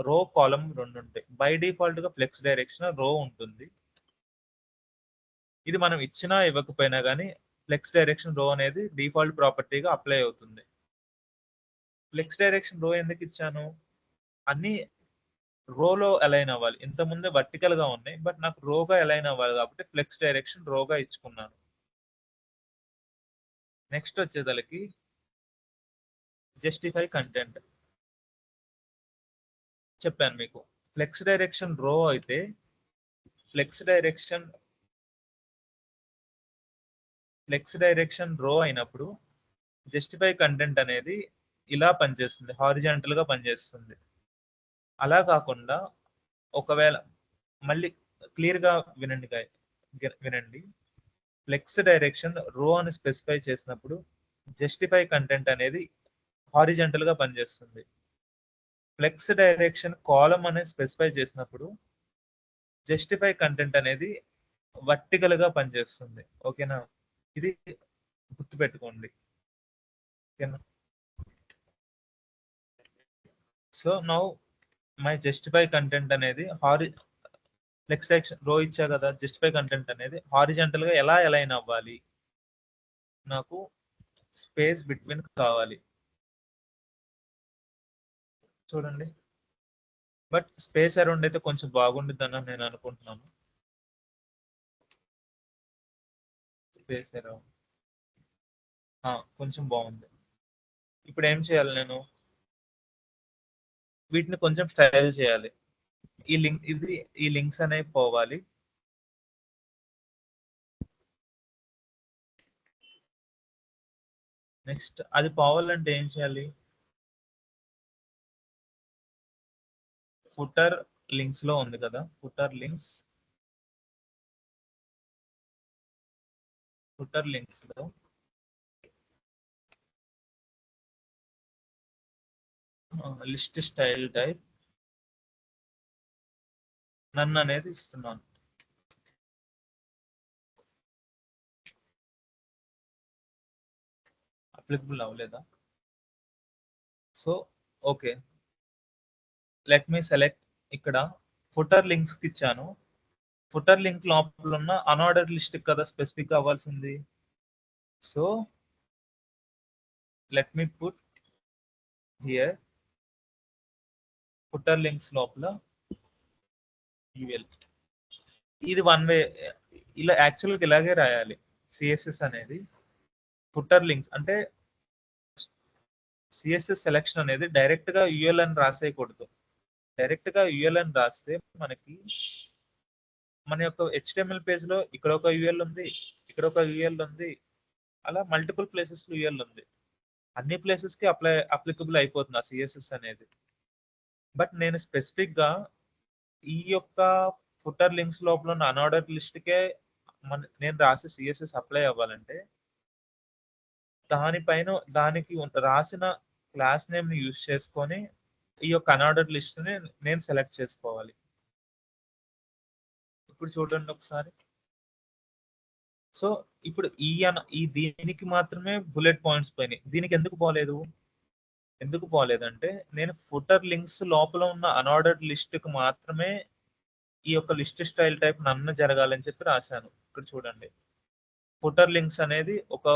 రో కాలం రెండు ఉంటాయి. బై డిఫాల్ట్ గా ఫ్లెక్స్ డైరెక్షన్ రో ఉంటుంది. ఇది మనం ఇచ్చినా ఇవ్వకపోయినా కానీ ఫ్లెక్స్ డైరెక్షన్ రో అనేది డిఫాల్ట్ ప్రాపర్టీగా అప్లై అవుతుంది. ఫ్లెక్స్ డైరెక్షన్ రో ఎందుకు ఇచ్చాను, అన్ని రోలో అలైన్ అవ్వాలి. ఇంతకుముందే వర్టికల్ గా ఉన్నాయి, బట్ నాకు రోగా అలైన్ అవ్వాలి కాబట్టి ఫ్లెక్స్ డైరెక్షన్ రోగా ఇచ్చుకున్నాను. నెక్స్ట్ వచ్చేదలకి జస్టిఫై కంటెంట్ చెప్పాను మీకు. ఫ్లెక్స్ డైరెక్షన్ రో అయితే ఫ్లెక్స్ డైరెక్షన్ రో అయినప్పుడు జస్టిఫై కంటెంట్ అనేది ఇలా పనిచేస్తుంది, హారిజాంటల్ గా పనిచేస్తుంది. అలా కాకుండా ఒకవేళ మళ్ళీ క్లియర్ గా వినండి, ఫ్లెక్స్ డైరెక్షన్ రో అని స్పెసిఫై చేసినప్పుడు జస్టిఫై కంటెంట్ అనేది హారిజాంటల్ గా పనిచేస్తుంది. ఫ్లెక్స్ డైరెక్షన్ కాలం అనేది స్పెసిఫై చేసినప్పుడు జస్టిఫై కంటెంట్ అనేది వర్టికల్ గా పనిచేస్తుంది. ఓకేనా, ఇది గుర్తుపెట్టుకోండి. ఓకేనా. So now my justify content అనేది ఫ్లెక్స్ డైరెక్షన్ రో ఇచ్చా కదా, జస్టిఫై కంటెంట్ అనేది హారిజాంటల్ గా ఎలా అలైన్ అవ్వాలి, నాకు స్పేస్ బిట్వీన్ కావాలి. చూడండి బట్ స్పేస్ అరౌండ్ అయితే కొంచెం బాగుండిద్దని నేను అనుకుంటున్నాను. స్పేస్ అరౌండ్ కొంచెం బాగుంది. ఇప్పుడు ఏం చేయాలి నేను? వీటిని కొంచెం స్టైల్ చేయాలి. ఈ లింక్స్ అనేవి పోవాలి. నెక్స్ట్ అది పోవాలంటే ఏం చేయాలి? ఫుటర్ లింక్స్ లో ఉంది కదా, ఫుటర్ లింక్స్ లో లిస్ట్ స్టైల్ టైప్ నన్ను అనేది ఇస్తున్నాను. అప్లికబుల్ అవ్వలేదా? So okay, let me select. ఇక్కడ ఫుటర్ లింక్స్ కి ఇచ్చాను. ఫుటర్ లింక్ లోపల ఉన్న అన్ఆర్డర్ లిస్ట్ కదా స్పెసిఫిక్ అవ్వాల్సింది. So let me put here footer links లోపల యూఎల్. ఇది వన్ వే. ఇలా యాక్చువల్గా ఇలాగే రాయాలి. సిఎస్ఎస్ అనేది ఫుటర్ లింక్స్ అంటే సిఎస్ఎస్ సెలెక్షన్ అనేది డైరెక్ట్ గా యూఎల్ అని రాసేయకూడదు. డైరెక్ట్ గా యూఎల్ అని రాస్తే మనకి మన యొక్క హెచ్టిఎంఎల్ పేజ్ లో ఇక్కడ ఒక యూఎల్ ఉంది, ఇక్కడ ఒక యూఎల్ ఉంది, అలా మల్టిపుల్ ప్లేసెస్ లో యూఎల్ ఉంది. అన్ని ప్లేసెస్ కి అప్లికబుల్ అయిపోతుంది ఆ సిఎస్ఎస్ అనేది. బట్ నేను స్పెసిఫిక్ గా ఈ యొక్క ఫుటర్ లింక్స్ లోపల ఉన్న అన్ఆర్డర్ లిస్ట్ కే నేను రాసే సిఎస్ఎస్ అప్లై అవ్వాలంటే దానిపైన దానికి రాసిన క్లాస్ నేమ్ ని యూజ్ చేసుకొని ఈ యొక్క అన్ఆర్డర్ లిస్ట్ ని నేను సెలెక్ట్ చేసుకోవాలి. ఇప్పుడు చూడండి ఒకసారి. సో ఇప్పుడు ఈ దీనికి మాత్రమే బుల్లెట్ పాయింట్స్ పోయినాయి. దీనికి ఎందుకు పోలేదంటే నేను ఫుటర్ లింక్స్ లోపల ఉన్న అన్ఆర్డర్డ్ లిస్ట్ కి మాత్రమే ఈ యొక్క లిస్ట్ స్టైల్ టైప్ నన్ను జరగాలని చెప్పి రాశాను. ఇక్కడ చూడండి, ఫుటర్ లింక్స్ అనేది ఒక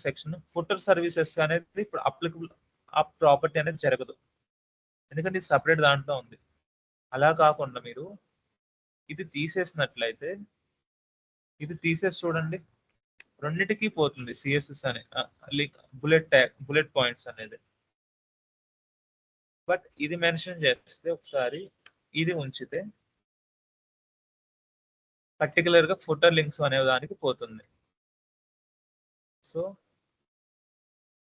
సెక్షన్, ఫుటర్ సర్వీసెస్ అనేది ఇప్పుడు అప్లికబుల్ ఆ ప్రాపర్టీ అనేది జరగదు, ఎందుకంటే ఇది సపరేట్ దాంట్లో ఉంది. అలా కాకుండా మీరు ఇది తీసేసినట్లయితే, ఇది తీసేసి చూడండి, రెండిటికి పోతుంది సిఎస్ఎస్ అనే బుల్లెట్ పాయింట్స్ అనేది. బట్ ఇది మెన్షన్ చేస్తే ఒకసారి ఇది ఉంచితే పర్టికులర్ గా ఫుటర్ లింక్స్ అనే దానికి పోతుంది. సో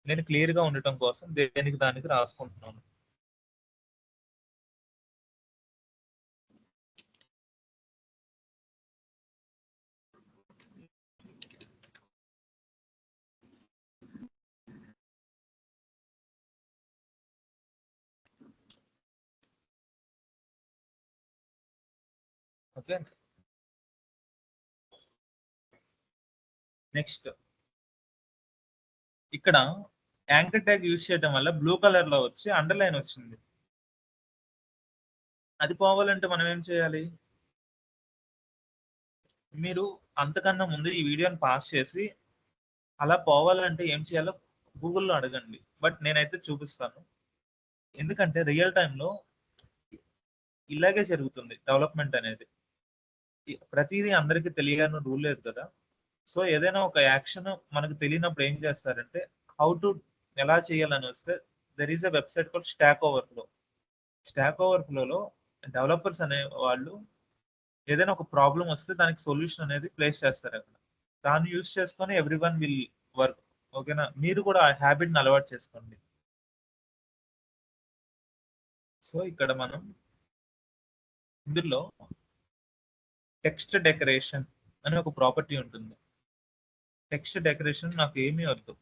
నేను క్లియర్ గా ఉండటం కోసం దానికి రాసుకుంటున్నాను. ఓకే, నెక్స్ట్ ఇక్కడ యాంకర్ ట్యాగ్ యూజ్ చేయడం వల్ల బ్లూ కలర్ లో వచ్చి అండర్లైన్ వచ్చింది. అది పోవాలంటే మనం ఏం చేయాలి? మీరు అంతకన్నా ముందు ఈ వీడియోని పాస్ చేసి అలా పోవాలంటే ఏం చేయాలో గూగుల్లో అడగండి. బట్ నేనైతే చూపిస్తాను, ఎందుకంటే రియల్ టైంలో ఇలాగే జరుగుతుంది డెవలప్మెంట్ అనేది. ప్రతిదీ అందరికీ తెలియాలని రూల్ లేదు కదా. సో ఏదైనా ఒక యాక్షన్ మనకు తెలియనప్పుడు ఏం చేస్తారంటే హౌ టు ఎలా చేయాలని వస్తే there is a website call stack overflow. Stack ఓవర్ఫ్లోలో డెవలపర్స్ అనే వాళ్ళు ఏదైనా ఒక ప్రాబ్లం వస్తే దానికి సొల్యూషన్ అనేది ప్లేస్ చేస్తారు అక్కడ. దాన్ని యూజ్ చేసుకొని ఎవ్రీ వన్ విల్ వర్క్. ఓకేనా? మీరు కూడా ఆ హ్యాబిట్ని అలవాటు చేసుకోండి. సో ఇక్కడ మనం ఇందులో టెక్స్ట్ డెకరేషన్ అనే ఒక ప్రాపర్టీ ఉంటుంది. టెక్స్ట్ డెకరేషన్ నాకు ఏమీ వద్దు.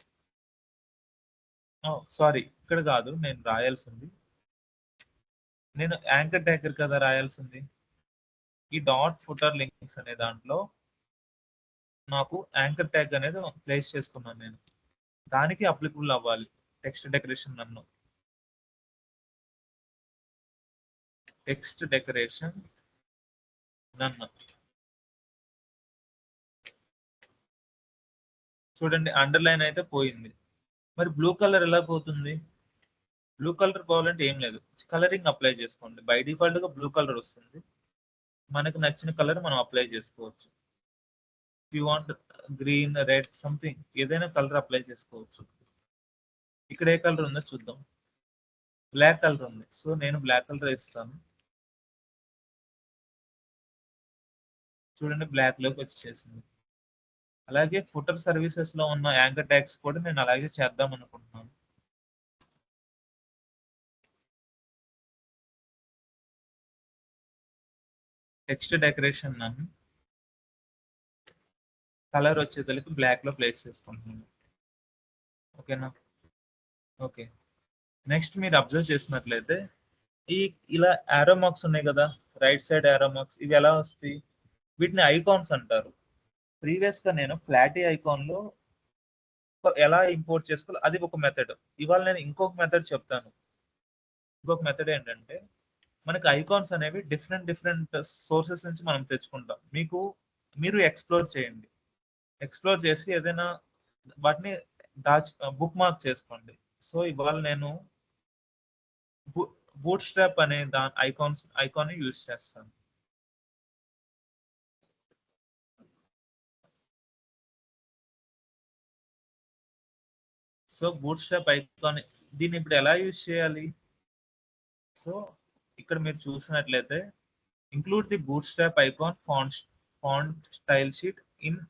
సారీ, ఇక్కడ కాదు నేను రాయాల్సింది, నేను యాంకర్ ట్యాగర్ కదా రాయాల్సింది. ఈ డాట్ ఫుటర్ లింక్స్ అనే దాంట్లో నాకు యాంకర్ ట్యాగ్ అనేది ప్లేస్ చేసుకున్నాను నేను. దానికి అప్లికబుల్ అవ్వాలి టెక్స్ట్ డెకరేషన్ నన్ను. టెక్స్ట్ డెకరేషన్ నన్ను చూడండి, అండర్లైన్ అయితే పోయింది. మరి బ్లూ కలర్ ఎలా పోతుంది? బ్లూ కలర్ కావాలంటే ఏం లేదు, కలరింగ్ అప్లై చేసుకోండి. బై డిఫాల్ట్ గా బ్లూ కలర్ వస్తుంది, మనకు నచ్చిన కలర్ మనం అప్లై చేసుకోవచ్చు. You want green, red, something ఏదైనా కలర్ అప్లై చేసుకోవచ్చు. ఇక్కడ ఏ కలర్ ఉందో చూద్దాం. బ్లాక్ కలర్ ఉంది, సో నేను బ్లాక్ కలర్ ఇస్తాను. చూడండి బ్లాక్ లోకి వచ్చేసింది. అలాగే ఫుటర్ సర్వీసెస్ లో ఉన్న యాంకర్ ట్యాగ్స్ కూడా నేను అలాగే చేద్దాం అనుకుంటున్నాను. టెక్స్ట్ డెకరేషన్ నన్ను కలర్ వచ్చేసరికి బ్లాక్ లో ప్లేస్ చేసుకుంటున్నాను. ఓకేనా? ఓకే. నెక్స్ట్ మీరు అబ్జర్వ్ చేసినట్లయితే ఈ ఇలా యారో మార్క్స్ ఉన్నాయి కదా, రైట్ సైడ్ యారో మార్క్స్, ఇవి ఎలా వస్తాయి? వీటిని ఐకాన్స్ అంటారు. ప్రీవియస్ గా నేను ఫ్లాటీ ఐకాన్ లో ఎలా ఇంపోర్ట్ చేసుకోవాలి అది ఒక మెథడ్. ఇవాళ నేను ఇంకొక మెథడ్ చెప్తాను. ఇంకొక మెథడ్ ఏంటంటే, మనకి ఐకాన్స్ అనేవి డిఫరెంట్ డిఫరెంట్ సోర్సెస్ నుంచి మనం తెచ్చుకుంటాం. మీరు ఎక్స్ప్లోర్ చేయండి, ఎక్స్ప్లోర్ చేసి ఏదైనా వాటిని బుక్ మార్క్ చేసుకోండి. సో ఇవాళ నేను బూట్ స్ట్రాప్ అనే ఐకాన్ యూజ్ చేస్తాను. సో బూట్ స్ట్రాప్ ఐకాన్ దీన్ని ఇప్పుడు ఎలా యూజ్ చేయాలి? సో ఇక్కడ మీరు చూసినట్లయితే include the boot strap icon font style sheet in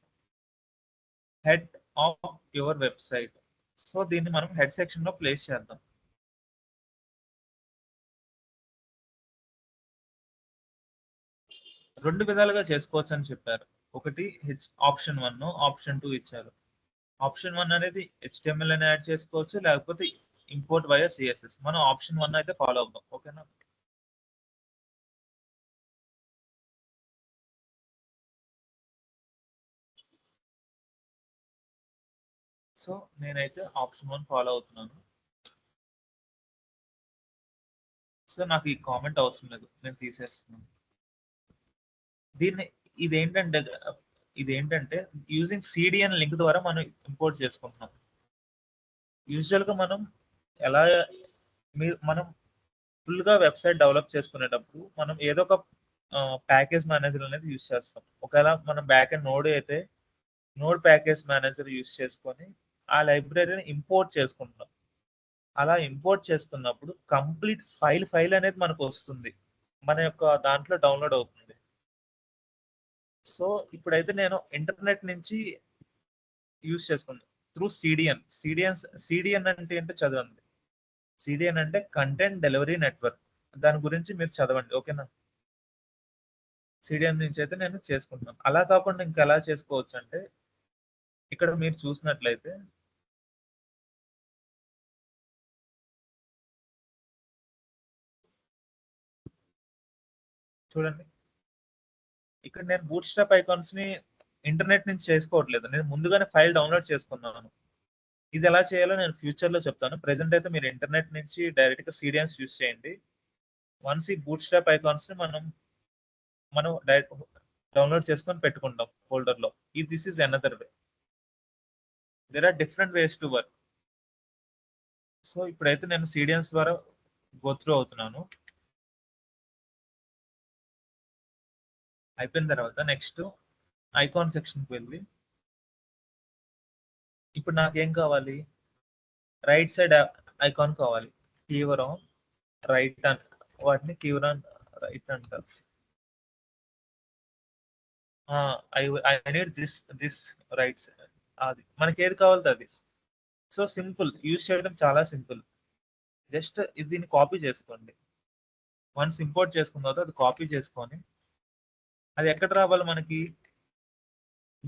head of your website. So దీన్ని మనం హెడ్ సెక్షన్ లో ప్లేస్ చేద్దాం. రెండు విధాలుగా చేసుకోవచ్చు అని చెప్పారు. ఒకటి ఆప్షన్ 1, ఆప్షన్ 2 ఇచ్చారు. ఆప్షన్ 1 అనేది HTML అని యాడ్ చేసుకోవచ్చు, లేకపోతే ఇంపోర్ట్ వయా CSS. మనం ఆప్షన్ 1 అయితే ఫాలో అవుతాం. ఓకేనా? సో నేనైతే ఆప్షన్ 1 ఫాలో అవుతున్నాను. సో నాకు ఈ కామెంట్ అవసరం లేదు, నేను తీసేస్తున్నాను. దీన్ని ఇదేంటంటే ఇదేంటంటే యూజింగ్ CDN లింక్ ద్వారా మనం ఇంపోర్ట్ చేసుకుంటున్నాం. యూజువల్ గా మనం ఎలా మనం ఫుల్ గా వెబ్సైట్ డెవలప్ చేసుకునేటప్పుడు మనం ఏదో ఒక ప్యాకేజ్ మేనేజర్ అనేది యూజ్ చేస్తాం. ఒకవేళ మనం బ్యాక్ ఎండ్ నోడ్ అయితే నోడ్ ప్యాకేజ్ మేనేజర్ యూజ్ చేసుకొని ఆ లైబ్రరీని ఇంపోర్ట్ చేసుకుంటాం. అలా ఇంపోర్ట్ చేసుకున్నప్పుడు కంప్లీట్ ఫైల్ అనేది మనకు వస్తుంది, మన యొక్క దాంట్లో డౌన్లోడ్ అవుతుంది. సో ఇప్పుడైతే నేను ఇంటర్నెట్ నుంచి యూజ్ చేసుకున్నాను త్రూ సిడిఎన్ అంటే ఏంటో చదవండి. సిడిఎన్ అంటే కంటెంట్ డెలివరీ నెట్వర్క్. దాని గురించి మీరు చదవండి. ఓకేనా? సిడిఎన్ నుంచి అయితే నేను చేసుకుంటున్నాను. అలా కాకుండా ఇంకా ఎలా చేసుకోవచ్చు అంటే, ఇక్కడ మీరు చూసినట్లయితే చూడండి, ఇక్కడ నేను బూట్ స్ట్రాప్ ఐకాన్స్ ని ఇంటర్నెట్ నుంచి చేసుకోవట్లేదు, నేను ముందుగానే ఫైల్ డౌన్లోడ్ చేసుకున్నాను. ఇది ఎలా చేయాలో నేను ఫ్యూచర్ లో చెప్తాను. ప్రెసెంట్ అయితే మీరు ఇంటర్నెట్ నుంచి డైరెక్ట్ గా సిడిఎన్స్ యూజ్ చేయండి. వన్స్ ఈ బూట్ స్ట్రాప్ ఐకాన్స్ ని మనం డైరెక్ట్ డౌన్లోడ్ చేసుకొని పెట్టుకుంటాం ఫోల్డర్ లో. This is another way. There are different ways to work. So ఇప్పుడైతే నేను సిడిఎన్స్ ద్వారా గో త్రూ అవుతున్నాను. అయిపోయిన తర్వాత నెక్స్ట్ ఐకాన్ సెక్షన్ కి వెళ్ళి, ఇప్పుడు నాకేం కావాలి? రైట్ సైడ్ ఐకాన్ కావాలి. కీవర్ ఆన్ రైట్ వాటిని కీవర్ ఆన్ రైట్ అంటారు. I need this right side. అది మనకి ఏది కావాలి అది. సో సింపుల్, యూజ్ చేయడం చాలా సింపుల్. జస్ట్ దీన్ని కాపీ చేసుకోండి. వన్స్ ఇంపోర్ట్ చేసుకున్న తర్వాత అది కాపీ చేసుకొని అది ఎక్కడ రావాలి మనకి?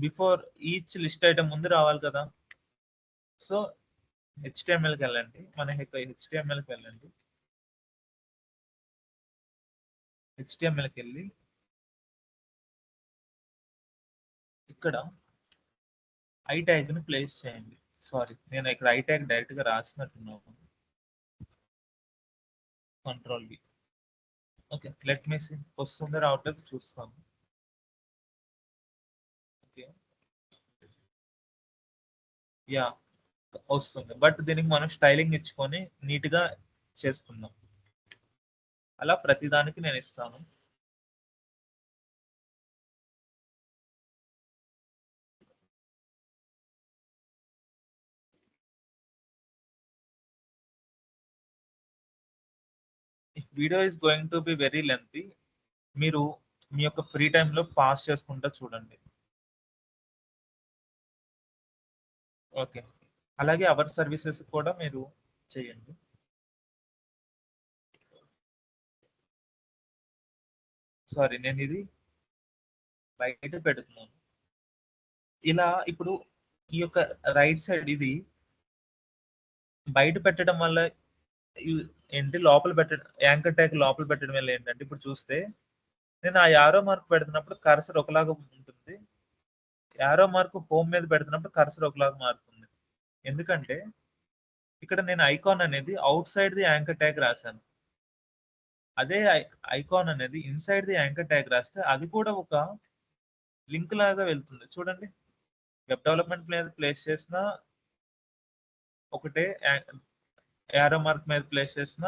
బిఫోర్ ఈచ్ లిస్ట్ ఐటమ్ ముందు రావాలి కదా. సో హెచ్టిఎంఎల్కి వెళ్ళండి, మన హెచ్టిఎంఎల్కి వెళ్ళండి. హెచ్టిఎంఎల్కి వెళ్ళి ఇక్కడ ఐ ట్యాగ్ ని ప్లేస్ చేయండి. సారీ, నేను ఇక్కడ ఐ ట్యాగ్ డైరెక్ట్ గా రాసినట్టున్నాను. Control V. Okay, let me see వస్తుందో రావట్లేదు చూస్తాను. ఓకే, యా వస్తుంది, బట్ దీనికి మనం స్టైలింగ్ ఇచ్చుకొని నీట్ గా చేసుకుందాం. అలా ప్రతిదానికి నేను ఇస్తాను. If video is going to be very lengthy, మీరు మీ యొక్క ఫ్రీ టైంలో పాస్ చేసుకుంటా చూడండి. ఓకే. అలాగే అవర్ సర్వీసెస్ కూడా మీరు చేయండి. సారీ, నేను ఇది బయట పెడుతున్నాను. ఇలా ఇప్పుడు ఈ యొక్క రైట్ సైడ్ ఇది బయట పెట్టడం వల్ల ఏంటి, లోపల పెట్టడం, యాంకర్ ట్యాగ్ లోపల పెట్టడం వల్ల ఏంటంటే, ఇప్పుడు చూస్తే నేను ఆ యారో మార్క్ పెడుతున్నప్పుడు కర్సర్ ఒకలాగా ఉంటుంది, యారో మార్క్ హోమ్ మీద పెడుతున్నప్పుడు కర్సర్ ఒకలాగా మారుతుంది. ఎందుకంటే ఇక్కడ నేను ఐకాన్ అనేది out side the anchor tag రాశాను. అదే ఐకాన్ అనేది ఇన్సైడ్ ది యాంకర్ ట్యాగ్ రాస్తే అది కూడా ఒక లింక్ లాగా వెళ్తుంది. చూడండి, వెబ్ డెవలప్మెంట్ మీద ప్లేస్ చేసిన ఒకటే, యారో మార్క్ మీద ప్లేస్ చేసిన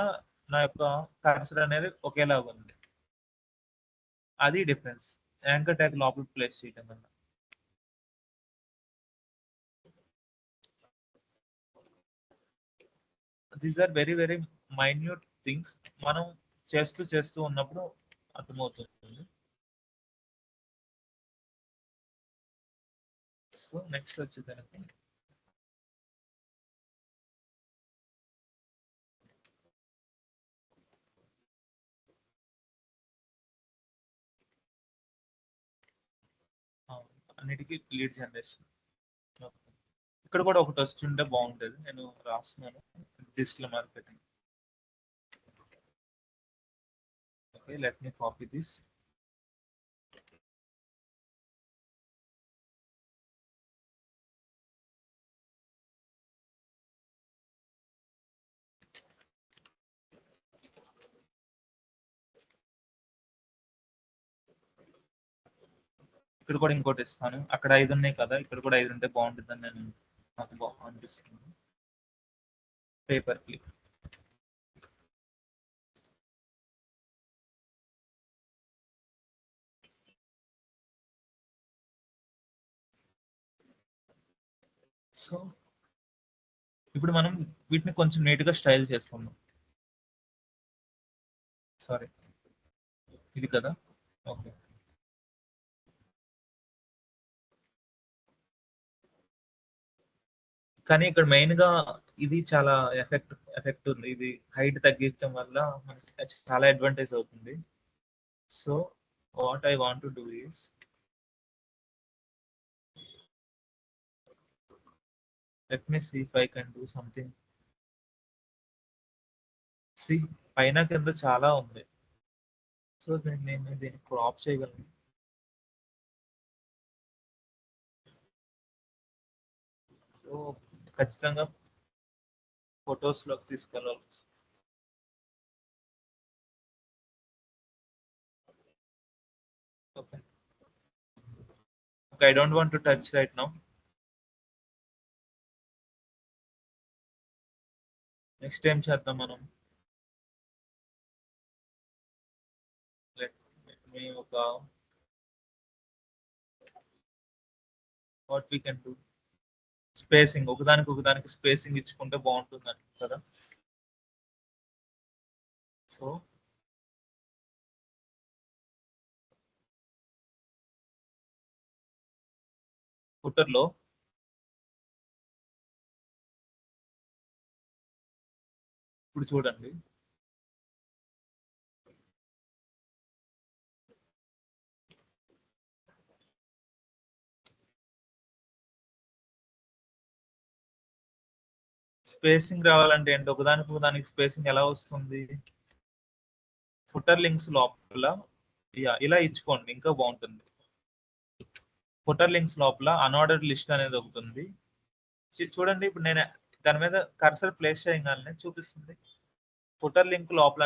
నా యొక్క కర్సర్ అనేది ఒకేలాగా ఉంది. అది డిఫరెన్స్ యాంకర్ ట్యాగ్ లోపల ప్లేస్ చేయడం వల్ల. These are very very minute things. మనం చేస్తూ ఉన్నప్పుడు అర్థమవుతుంది. సో నెక్స్ట్ వచ్చేదానికి అన్నిటికీ లీడ్ జనరేషన్. ఇక్కడ కూడా ఒకటి వస్తుంటే బాగుంటుంది. నేను రాస్తున్నాను, digital marketing. Okay, let me copy this. ఇక్కడ కూడా ఇంకోటి ఇస్తాను. అక్కడ 5 ఉన్నాయి కదా, ఇక్కడ కూడా 5 ఉంటే బాగుంటుందని నేను నాకు అనిపిస్తుంది. Paper click. సో ఇప్పుడు మనం వీటిని కొంచెం నీట్గా స్టైల్ చేసుకుందాం. సారీ, ఇది కదా. ఓకే, కానీ ఇక్కడ మెయిన్ గా ఇది చాలా ఎఫెక్ట్ ఉంది. ఇది హైట్ తగ్గించడం వల్ల మనకి చాలా అడ్వాంటేజ్ అవుతుంది. So what I want to do is, let me see if I can do something. See, పైన కింద చాలా ఉంది. సో నేను దీన్ని క్రాప్ చేయగలను. సో ఖచ్చితంగా ఫొటోస్ లోకి తీసుకెళ్ళాలి. Okay, I don't want to touch right now. Next time చేద్దాం మనం. మీ ఒక what we can do, spacing, ఒకదానికి స్పేసింగ్ ఇచ్చుకుంటే బాగుంటుంది కదా. సో ఫుటర్ లో ఇప్పుడు చూడండి, స్పేసింగ్ రావాలంటే ఏంటి, ఒకదానికి స్పేసింగ్ ఎలా వస్తుంది? ఫుటర్ లింక్స్ లోపల ఇలా ఇచ్చుకోండి, ఇంకా బాగుంటుంది. ఫుటర్ లింక్స్ లోపల అన్ఆర్డర్డ్ లిస్ట్ అనేది ఒకటి ఉంది. చూడండి, ఇప్పుడు నేను దాని మీద కర్సర్ ప్లేస్ చేయగానే చూపిస్తుంది. ఫుటర్ లింక్స్ లోపల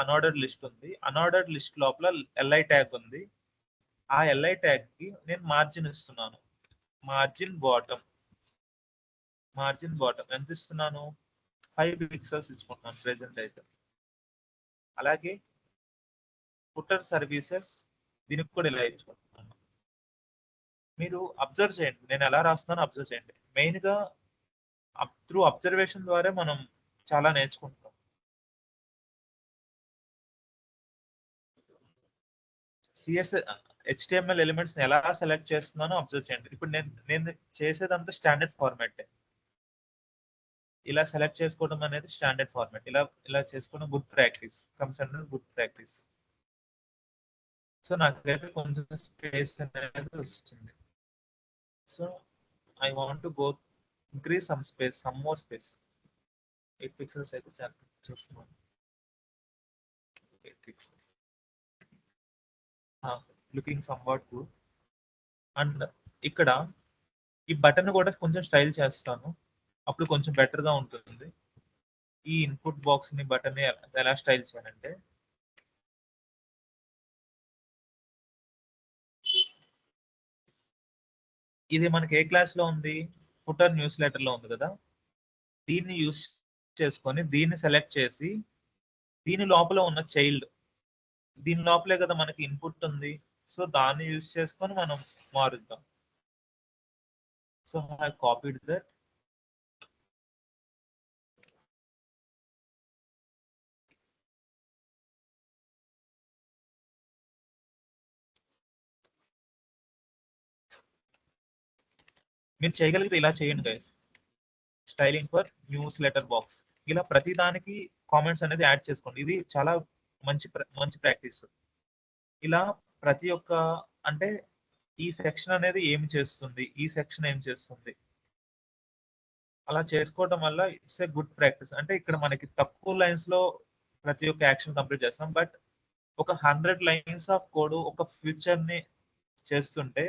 అన్ఆర్డర్డ్ లిస్ట్ ఉంది. అన్ఆర్డర్డ్ లిస్ట్ లోపల ఎల్ఐ ట్యాగ్ ఉంది. ఆ ఎల్ఐ ట్యాగ్ కి నేను మార్జిన్ ఇస్తున్నాను. మార్జిన్ బాటమ్ ఎంత ఇస్తున్నాను? 5 పిక్సెల్స్ ఇచ్చుకుంటున్నాను ప్రెసెంట్ అయితే. అలాగే ఫుటర్ సర్వీసెస్ దీనికి కూడా ఇలా ఇచ్చుకుంటున్నాను. మీరు అబ్జర్వ్ చేయండి, నేను ఎలా రాస్తున్నానో అబ్జర్వ్ చేయండి. మెయిన్ గా త్రూ అబ్జర్వేషన్ ద్వారా మనం చాలా నేర్చుకుంటాం. సిఎస్ హెచ్టిఎంఎల్ ఎలిమెంట్స్ ఎలా సెలెక్ట్ చేస్తున్నానో అబ్జర్వ్ చేయండి. ఇప్పుడు నేను చేసేదంతా స్టాండర్డ్ ఫార్మాట్. ఇలా సెలెక్ట్ చేసుకోవడం అనేది స్టాండర్డ్ ఫార్మాట్. ఇలా చేసుకోవడం good practice, comes under good practice. So నాకైతే కొంచెం స్పేస్ అనేది వచ్చింది. So I want to go increase some space, some more space. 8 pixels అయితే చాలా చూస్తున్నాను. 8 pixels looking some what good. And ఇక్కడ ఈ బటన్ కూడా కొంచెం స్టైల్ చేస్తాను, అప్పుడు కొంచెం బెటర్ గా ఉంటుంది. ఈ ఇన్పుట్ బాక్స్ ని బటన్ ఎలా స్టైల్ చేయాలంటే, ఇది మనకి ఏ క్లాస్ లో ఉంది, ఫుటర్ న్యూస్ లెటర్ లో ఉంది కదా. దీన్ని యూస్ చేసుకొని దీన్ని సెలెక్ట్ చేసి దీని లోపల ఉన్న చైల్డ్, దీని లోపలే కదా మనకి ఇన్పుట్ ఉంది. సో దాన్ని యూస్ చేసుకొని మనం మారుద్దాం. So I copied that. మీరు చేయగలిగితే ఇలా చేయండి guys. Styling for news letter box, ఇలా ప్రతి దానికి కామెంట్స్ అనేది యాడ్ చేసుకోండి. ఇది చాలా మంచి ప్రాక్టీస్. ఇలా ప్రతి ఒక్క, అంటే ఈ సెక్షన్ అనేది ఏమి చేస్తుంది, ఈ సెక్షన్ ఏం చేస్తుంది, అలా చేసుకోవడం వల్ల ఇట్స్ ఏ గుడ్ ప్రాక్టీస్. అంటే ఇక్కడ మనకి తక్కువ లైన్స్ లో ప్రతి ఒక్క యాక్షన్ కంప్లీట్ చేస్తాం, బట్ ఒక 100 లైన్స్ ఆఫ్ కోడ్ ఒక ఫ్యూచర్ ని చేస్తుంటే,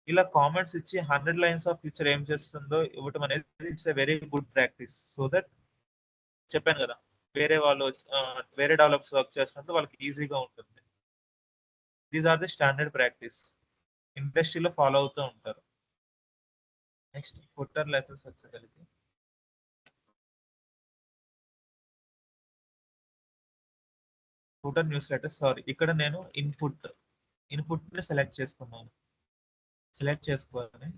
ఇలా కామెంట్స్ ఇచ్చి 100 లైన్స్ ఆఫ్ ఫ్యూచర్ ఏం చేస్తుందో ఇవ్వటం అనేది it's a very good practice. So that చెప్పాను కదా, వేరే వాళ్ళు వేరే డెవలప్స్ వర్క్ చేస్తున్నప్పుడు వాళ్ళకి ఈజీగా ఉంటుంది. These are the standard practice, ఇండస్ట్రీలో ఫాలో అవుతూ ఉంటారు. నెక్స్ట్ ఫుటర్ లెటర్స్ వచ్చేసరికి ఫుటర్ న్యూస్ లెటర్స్, సారీ, ఇక్కడ నేను ఇన్పుట్ ని సెలెక్ట్ చేసుకున్నాను. సెలెక్ట్ చేసుకొని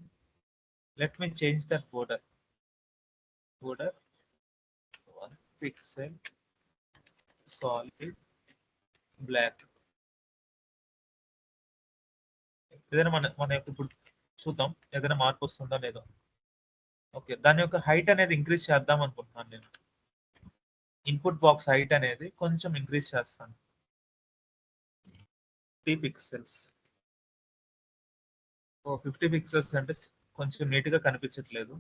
let me change that border 1 pixel solid black. ఏదైనా మన ఇప్పుడు చూద్దాం ఏదైనా మార్పు వస్తుందా లేదో. ఓకే, దాని యొక్క హైట్ అనేది ఇంక్రీజ్ చేద్దాం అనుకుంటున్నాను నేను. ఇన్పుట్ బాక్స్ హైట్ అనేది కొంచెం ఇంక్రీజ్ చేస్తాను, 50 పిక్సెల్స్. 50 పిక్సెల్స్ అంటే కొంచెం నీట్ గా కనిపించట్లేదు.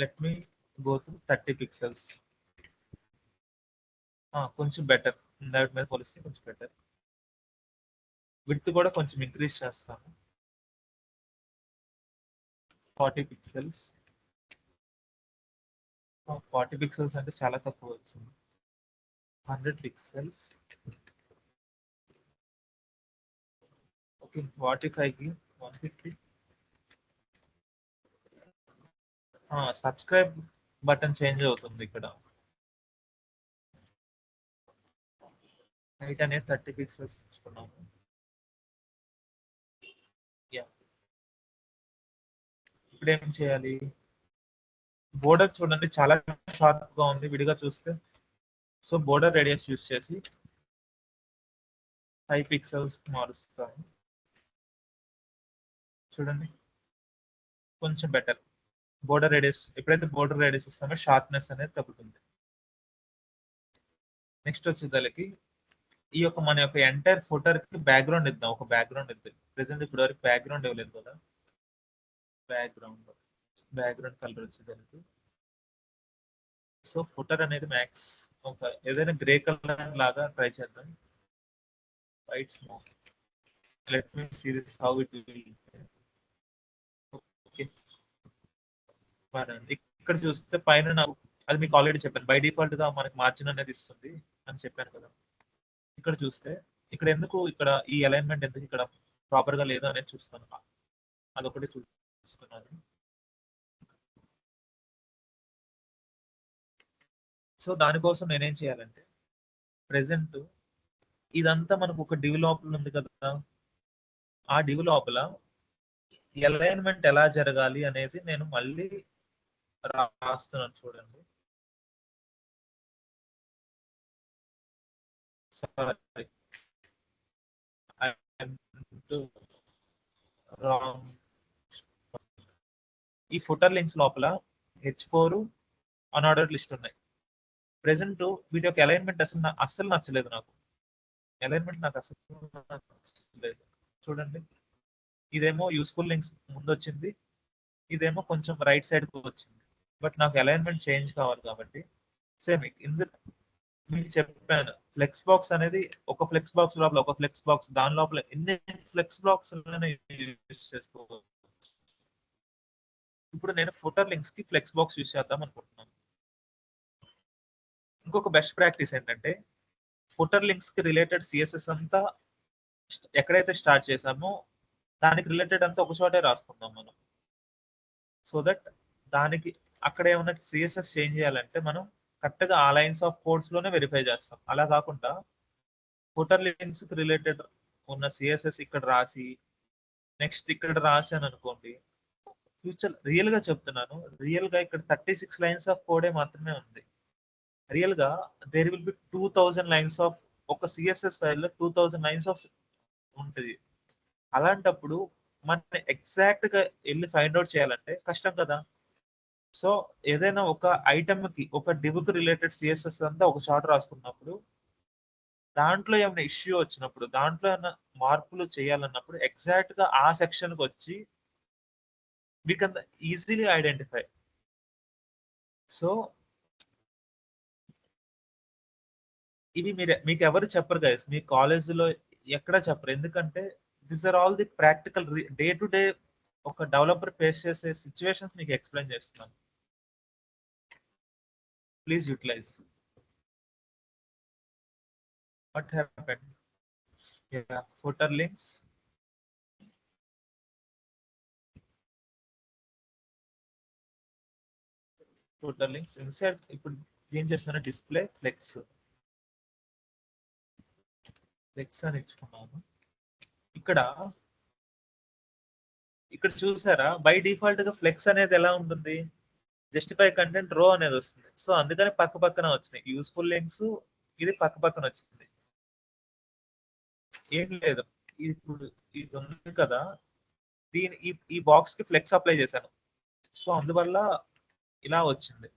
Let me go to 30 pixels. కొంచెం బెటర్, దాని మీద పోలిస్తే కొంచెం బెటర్. విడ్త్ కూడా కొంచెం ఇంక్రీజ్ చేస్తాను, 40 పిక్సెల్స్. 40 పిక్సెల్స్ అంటే చాలా తక్కువ వచ్చింది. 100 పిక్సెల్స్. ఓకే, 45కి 150. సబ్స్క్రైబ్ బటన్ చేంజ్ అవుతుంది ఇక్కడ. హైట్ అనేది 30 పిక్సెల్స్ ఇచ్చుకున్నాము. ఇప్పుడు ఏం చేయాలి, బోర్డర్ చూడండి చాలా షార్ప్ గా ఉంది విడిగా చూస్తే. సో బోర్డర్ రేడియస్ యూస్ చేసి 5 పిక్సెల్స్ మారుస్తాను. చూడండి కొంచెం బెటర్. బోర్డర్ రేడియస్, ఎప్పుడైతే బోర్డర్ రేడియస్ ఇస్తామో షార్ప్నెస్ అనేది తగ్గుతుంది. నెక్స్ట్ వచ్చేదానికి ఈ యొక్క మన యొక్క ఎంటైర్ ఫుటర్ కి బ్యాక్గ్రౌండ్ ఇద్దాం. ఒక బ్యాక్గ్రౌండ్ ఇద్దాం. ప్రెసెంట్ ఇప్పుడు వరకు బ్యాక్గ్రౌండ్ ఇవ్వలేదు కదా. బ్యాక్గ్రౌండ్ కలర్ వచ్చేదానికి, సో ఫుటర్ అనేది మ్యాక్స్ ఒక ఏదైనా గ్రే కలర్ లాగా ట్రై చేద్దాం. White smoke. Let me see this how it will. Okay, ఇక్కడ చూస్తే పైన నాకు, అది మీకు ఆల్రెడీ చెప్పాను, బై డిఫాల్ట్ గా మనకి మార్జిన్ అనేది ఇస్తుంది అని చెప్పాను కదా. ఇక్కడ చూస్తే ఇక్కడ ఎందుకు ఇక్కడ ఈ అలైన్మెంట్ ఎందుకు ఇక్కడ ప్రాపర్ గా లేదు అనేది చూస్తాను. అదొకటి చూస్తున్నాను. సో దానికోసం నేనేం చేయాలంటే ప్రెసెంట్ ఇదంతా మనకు ఒక డివ్ లోపల ఉంది కదా, ఆ డివ్ లోపల అలైన్మెంట్ ఎలా జరగాలి అనేది నేను మళ్ళీ రాస్తున్నాను చూడండి. Sorry, wrong. ఈ ఫుటర్ లింక్స్ లోపల H4 అన్ఆర్డర్డ్ లిస్ట్ ఉన్నాయి. ప్రెసెంట్ వీటి యొక్క అలైన్మెంట్ అస్సలు నచ్చలేదు నాకు. అలైన్మెంట్ నాకు అసలు నచ్చలేదు. చూడండి, ఇదేమో యూస్ఫుల్ లింక్స్ ముందు వచ్చింది, ఇదేమో కొంచెం రైట్ సైడ్ కు వచ్చింది. బట్ నాకు అలైన్మెంట్ చేంజ్ కావాలి కాబట్టి సేమ్ ఇందులో మీకు చెప్పాను, ఫ్లెక్స్ బాక్స్ అనేది ఒక ఫ్లెక్స్ బాక్స్ లోపల ఒక ఫ్లెక్స్ బాక్స్, దాని లోపల ఎన్ని ఫ్లెక్స్ బాక్స్ యూజ్ చేసుకోవచ్చు. ఇప్పుడు నేను ఫుటర్ లింక్స్ కి ఫ్లెక్స్ బాక్స్ యూజ్ చేద్దాం అనుకుంటున్నాను. ఇంకొక బెస్ట్ ప్రాక్టీస్ ఏంటంటే ఫుటర్ లింక్స్ కి రిలేటెడ్ సిఎస్ఎస్ అంతా ఎక్కడైతే స్టార్ట్ చేసామో దానికి రిలేటెడ్ అంతా ఒక చోటే రాసుకుందాం మనం. సో దట్ దానికి అక్కడ ఏమైనా సిఎస్ఎస్ చేంజ్ చేయాలంటే మనం కరెక్ట్ గా ఆ లైన్స్ ఆఫ్ కోడ్స్ లోనే వెరిఫై చేస్తాం. అలా కాకుండా ఫుటర్ లింక్స్ కి రిలేటెడ్ ఉన్న సిఎస్ఎస్ ఇక్కడ రాసి నెక్స్ట్ ఇక్కడ రాశాను అనుకోండి, ఫ్యూచర్ రియల్ గా చెప్తున్నాను, రియల్ గా ఇక్కడ 36 లైన్స్ ఆఫ్ కోడే మాత్రమే ఉంది. రియల్ గా there will be 2000 lines of ఒక సిఎస్ఎస్ ఫైల్ లో 2000 లైన్స్ ఆఫ్ ఉంటుంది. అలాంటప్పుడు మనం ఎగ్జాక్ట్ గా వెళ్ళి ఫైండ్ అవుట్ చేయాలంటే కష్టం కదా. సో ఏదైనా ఒక ఐటమ్ కి ఒక డివ్ కి రిలేటెడ్ సిఎస్ఎస్ అంతా ఒక చోట రాసుకున్నప్పుడు దాంట్లో ఏమైనా ఇష్యూ వచ్చినప్పుడు, దాంట్లో ఏమైనా మార్పులు చేయాలన్నప్పుడు ఎగ్జాక్ట్ గా ఆ సెక్షన్ కి వచ్చి we can easily identify. So ఇవి మీకు ఎవరు చెప్పరు గైస్, మీ కాలేజీలో ఎక్కడ చెప్పరు. ఎందుకంటే this are all the practical day to day ఒక డెవలపర్ ఫేస్ చేసే సిచ్యువేషన్స్ మీకు ఎక్స్ప్లెయిన్ చేస్తున్నాను. Please utilize. What happened? Footer links, footer links inside. ఇప్పుడు ఏం చేస్తున్నా, డిస్ప్లే ఫ్లెక్స్ అని ఇచ్చుకున్నాను. ఇక్కడ ఇక్కడ చూసారా, బై డిఫాల్ట్ గా ఫ్లెక్స్ అనేది ఎలా ఉంటుంది, జస్టిఫై కంటెంట్ రో అనేది వస్తుంది. సో అందుకని పక్క పక్కన వచ్చినాయి యూస్ఫుల్ లింక్స్, ఇది పక్క పక్కన వచ్చింది. ఏం లేదు, ఇప్పుడు ఇది ఉంది కదా, దీని ఈ బాక్స్ కి ఫ్లెక్స్ అప్లై చేశాను. సో అందువల్ల ఇలా వచ్చింది.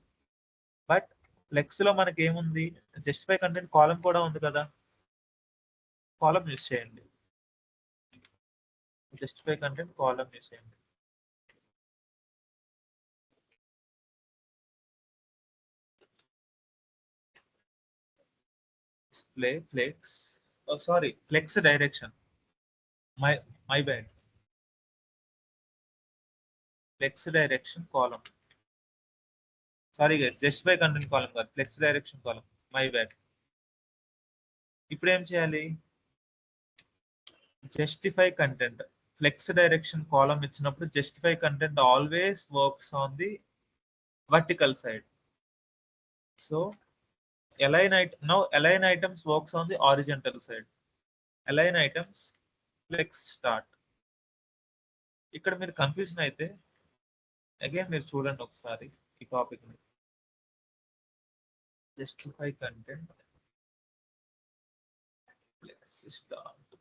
బట్ ఫ్లెక్స్ లో మనకి ఏముంది, జస్టిఫై కంటెంట్ కాలం కూడా ఉంది కదా, కాలం యూస్ చేయండి. జస్టిఫై కంటెంట్ కాలం యూస్ చేయండి. Display flex, sorry, flex direction, my bad, flex direction column. Sorry guys, justify content column కాదు, flex direction column, my bad. ఇప్పుడు ఏం చేయాలి, justify content flex direction column ఇచ్చినప్పుడు justify content always works on the vertical side. So align items works on the horizontal side. Align items flex start. ఇక్కడ మీరు confusion అయితే again మీరు చూడండి ఒకసారి ఈ టాపిక్ ని. జస్టిఫై కంటెంట్ ఫ్లెక్స్ స్టార్ట్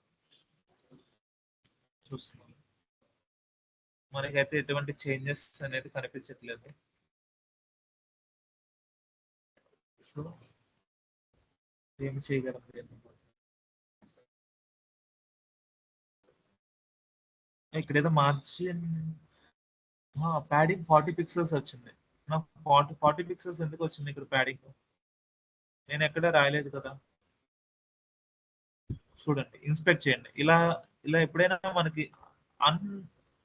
చూస్తున్నాం, మనకైతే ఎటువంటి చేంజెస్ అనేది కనిపించట్లేదు. సో ఏమి చేయగలం, ఇక్కడ ఏదో మార్జిన్ ప్యాడింగ్ 40 పిక్సెల్స్ వచ్చింది. నాకు 40 పిక్సెల్స్ ఎందుకు వచ్చింది ఇక్కడ ప్యాడింగ్, నేను ఎక్కడ రాయలేదు కదా. చూడండి, ఇన్స్పెక్ట్ చేయండి. ఇలా ఇలా ఎప్పుడైనా మనకి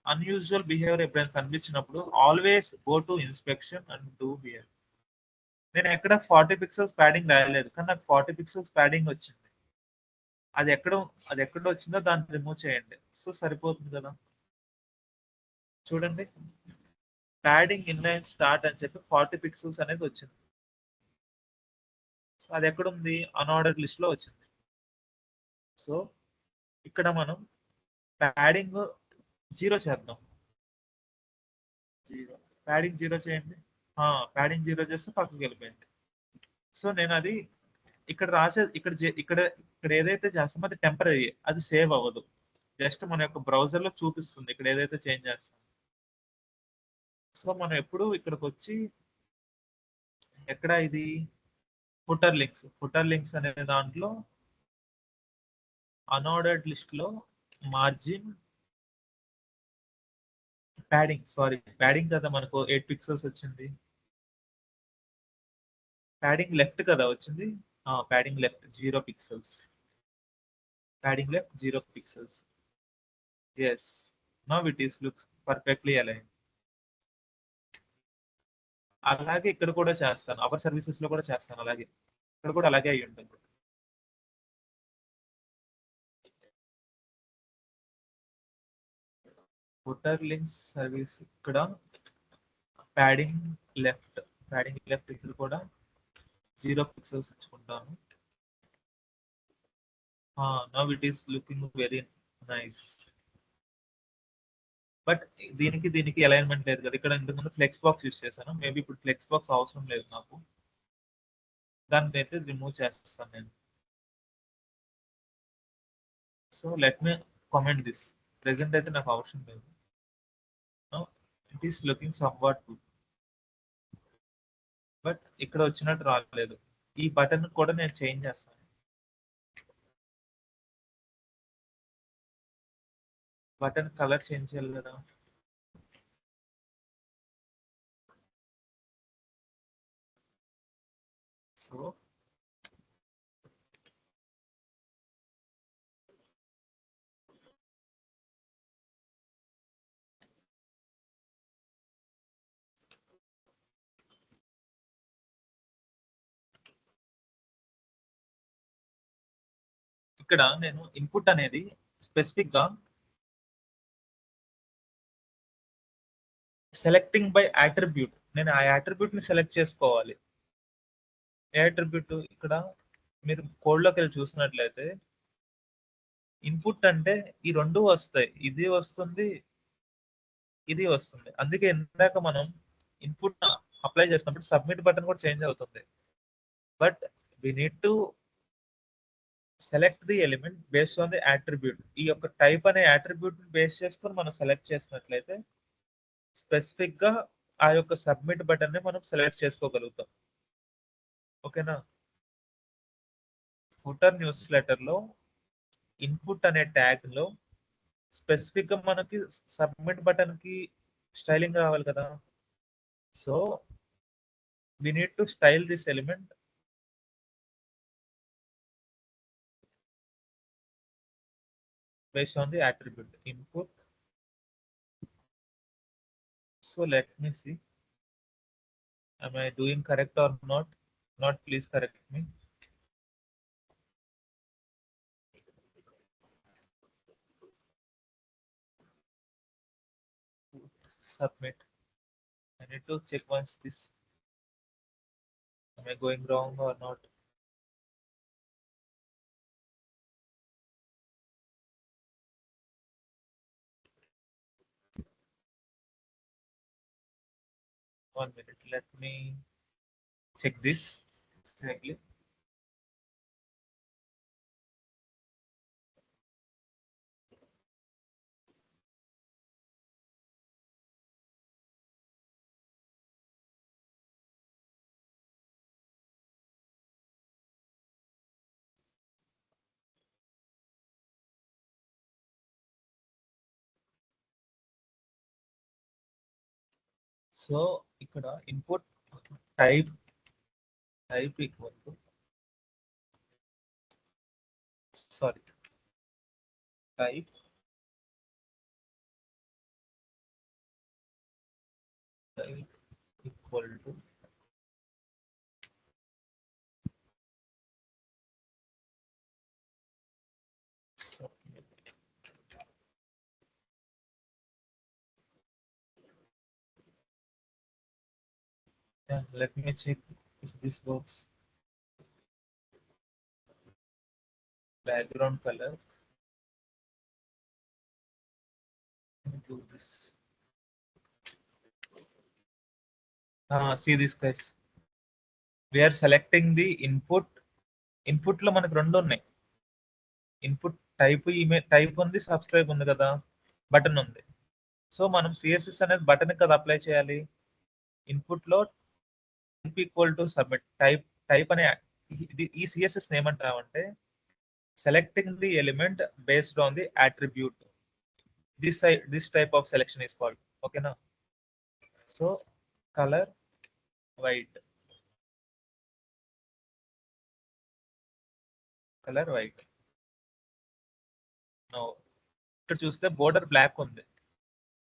అన్యూజువల్ బిహేవియర్ ఎప్పుడైనా కనిపించినప్పుడు always go to inspection and do here. నేను ఎక్కడ 40 పిక్సెల్స్ ప్యాడింగ్ రాయలేదు, కానీ నాకు 40 పిక్సెల్స్ ప్యాడింగ్ వచ్చింది. అది ఎక్కడ వచ్చిందో దాన్ని రిమూవ్ చేయండి, సో సరిపోతుంది కదా. చూడండి, ప్యాడింగ్ ఇన్లైన్ స్టార్ట్ అని చెప్పి 40 పిక్సెల్స్ అనేది వచ్చింది. సో అది ఎక్కడుంది? అన్ఆర్డర్డ్ లిస్ట్ లో వచ్చింది. సో ఇక్కడ మనం ప్యాడింగ్ 0 చేద్దాం. 0 ప్యాడింగ్ 0 చేయండి. ప్యాడింగ్ 0 చేస్తే పక్కకి వెళ్ళిపోయింది. సో నేను అది ఇక్కడ రాసే ఇక్కడ ఏదైతే చేస్తామో అది టెంపరీ, అది సేవ్ అవ్వదు. జస్ట్ మన యొక్క బ్రౌజర్ లో చూపిస్తుంది ఇక్కడ ఏదైతే చేంజ్ చేస్తాం. సో మనం ఎప్పుడు ఇక్కడికి వచ్చి ఎక్కడ ఇది ఫుటర్ లింక్స్ అనే దాంట్లో అన్ఆర్డర్డ్ లిస్ట్ లో మార్జిన్ ప్యాడింగ్ కదా మనకు 8 పిక్సెల్స్ వచ్చింది. ప్యాడింగ్ లెఫ్ట్ కదా వచ్చింది. Padding left 0 pixels. Padding left 0 pixels. Yes, now it is looks perfectly align. అలాగే ఇక్కడ కూడా చేస్తాను, అవర్ సర్వీసెస్ లో కూడా చేస్తాను అలాగే. ఇక్కడ కూడా అలాగే అయి ఉంటుంది. ఫుటర్ లింక్స్ సర్వీస్ ఇక్కడ ప్యాడింగ్ లెఫ్ట్ ఇక్కడ కూడా 0 పిక్సెల్స్ ఇచ్చుకుంటాను. Now it is looking very nice. But దీనికి అలైన్మెంట్ లేదు కదా. ఇక్కడ ఇంతకుముందు ఫ్లెక్స్ బాక్స్ యూస్ చేశాను, మేబీ ఇప్పుడు ఫ్లెక్స్ బాక్స్ అవసరం లేదు నాకు. దాన్ని అయితే రిమూవ్ చేస్తాను నేను. So let me comment this. Present అయితే నాకు అవసరం లేదు. It is looking somewhat good. But ఇక్కడ వచ్చినట్టు రాలేదు. ఈ బటన్ కూడా నేను చేంజ్ చేస్తాను. బటన్ కలర్ చేంజ్ చేయాలి కదా. సో ఇక్కడ నేను ఇన్పుట్ అనేది స్పెసిఫిక్ గా సెలెక్టింగ్ బై అట్రిబ్యూట్, నేను ఆ అట్రిబ్యూట్ ని సెలెక్ట్ చేసుకోవాలి. ఏ అట్రిబ్యూట్? ఇక్కడ మీరు కోడ్ లోకి వెళ్ళి చూసినట్లయితే ఇన్పుట్ అంటే ఈ రెండు వస్తాయి, ఇది వస్తుంది, ఇది వస్తుంది. అందుకే ఇందాక మనం ఇన్పుట్ అప్లై చేసినప్పుడు సబ్మిట్ బటన్ కూడా చేంజ్ అవుతుంది. But we need to select the element based on the attribute. ఈ యొక్క టైప్ అనే అట్రిబ్యూట్ బేస్ చేసుకొని మనం సెలెక్ట్ చేసినట్లయితే స్పెసిఫిక్ గా ఆ యొక్క సబ్మిట్ బటన్ ని మనం సెలెక్ట్ చేసుకోగలుగుతాం. ఓకేనా? ఫుటర్ న్యూస్ లెటర్ లో ఇన్పుట్ అనే ట్యాగ్ లో స్పెసిఫిక్ గా మనకి సబ్మిట్ బటన్ కి స్టైలింగ్ రావాలి కదా. So we need to style this element based on the attribute input. So let me see, am I doing correct or not? Please correct me. Submit. I need to check once this, am I going wrong or not? One minute, let me check this exactly. So ఇక్కడ input type equal to sorry type equal to submit. Yeah, let me check if this works. background color. Do this. See this guys. We are selecting the input. Input లో మనకు రెండు ఉన్నాయి. Input type image type ఉంది, subscribe ఉంది కదా, button ఉంది. So మనం CSS అనేది బటన్ కదా అప్లై చేయాలి. ఇన్పుట్ లో ఈక్వల్ టు సబ్మిట్ టైప్ అనే ఈ సిఎస్ఎస్ ఏమంటామంటే selecting the element based on the attribute. This type of selection is called. ఓకేనా. So colour white, colour white. ఇక్కడ చూస్తే బోర్డర్ బ్లాక్ ఉంది,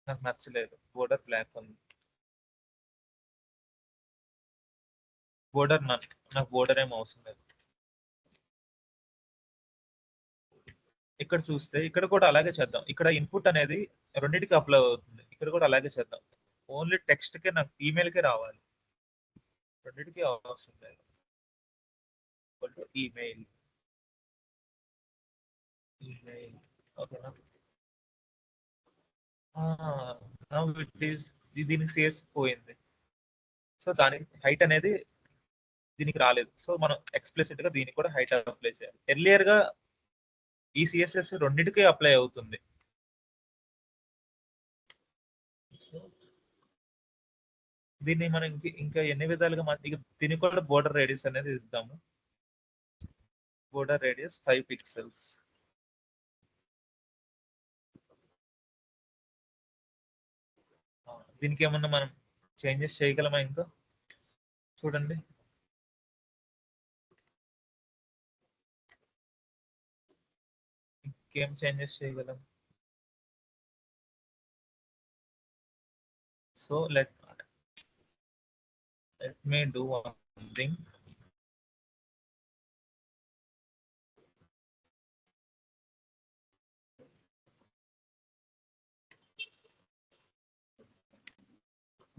నాకు నచ్చలేదు. బోర్డర్ బ్లాక్ ఉంది. బోర్డర్ నాకు బోర్డర్ ఏం అవసరం లేదు. ఇక్కడ చూస్తే ఇక్కడ కూడా అలాగే చేద్దాం. ఇక్కడ ఇన్పుట్ అనేది రెండింటికి అప్లై అవుతుంది. ఇక్కడ కూడా అలాగే చేద్దాం. ఓన్లీ టెక్స్ట్ కే, నాకు ఈమెయిల్ కే రావాలి, రెండింటికి అవసరం లేదు. ఈమెయిల్ ఈమెయిల్ ఓకేనా. దీనికి సిఎస్ పోయింది. సో దానికి హైట్ అనేది దీనికి రాలేదు. సో మనం ఎక్స్ప్లిసిట్ గా దీనికి కూడా హైట్ అప్లై చేయాలి. ఎర్లియర్ గా ఈ సిఎస్ఎస్ రెండింటికి అప్లై అవుతుంది. దీన్ని మనం ఇంకా ఎన్ని విధాలుగా దీనికి కూడా బోర్డర్ రేడియస్ అనేది ఇద్దాము. Border radius 5 pixels. దీనికి ఏమన్నా మనం చేంజెస్ చేయగలమా ఇంకా? చూడండి. ఇంకేం చేంజెస్ చేయగలం? So let me do one thing.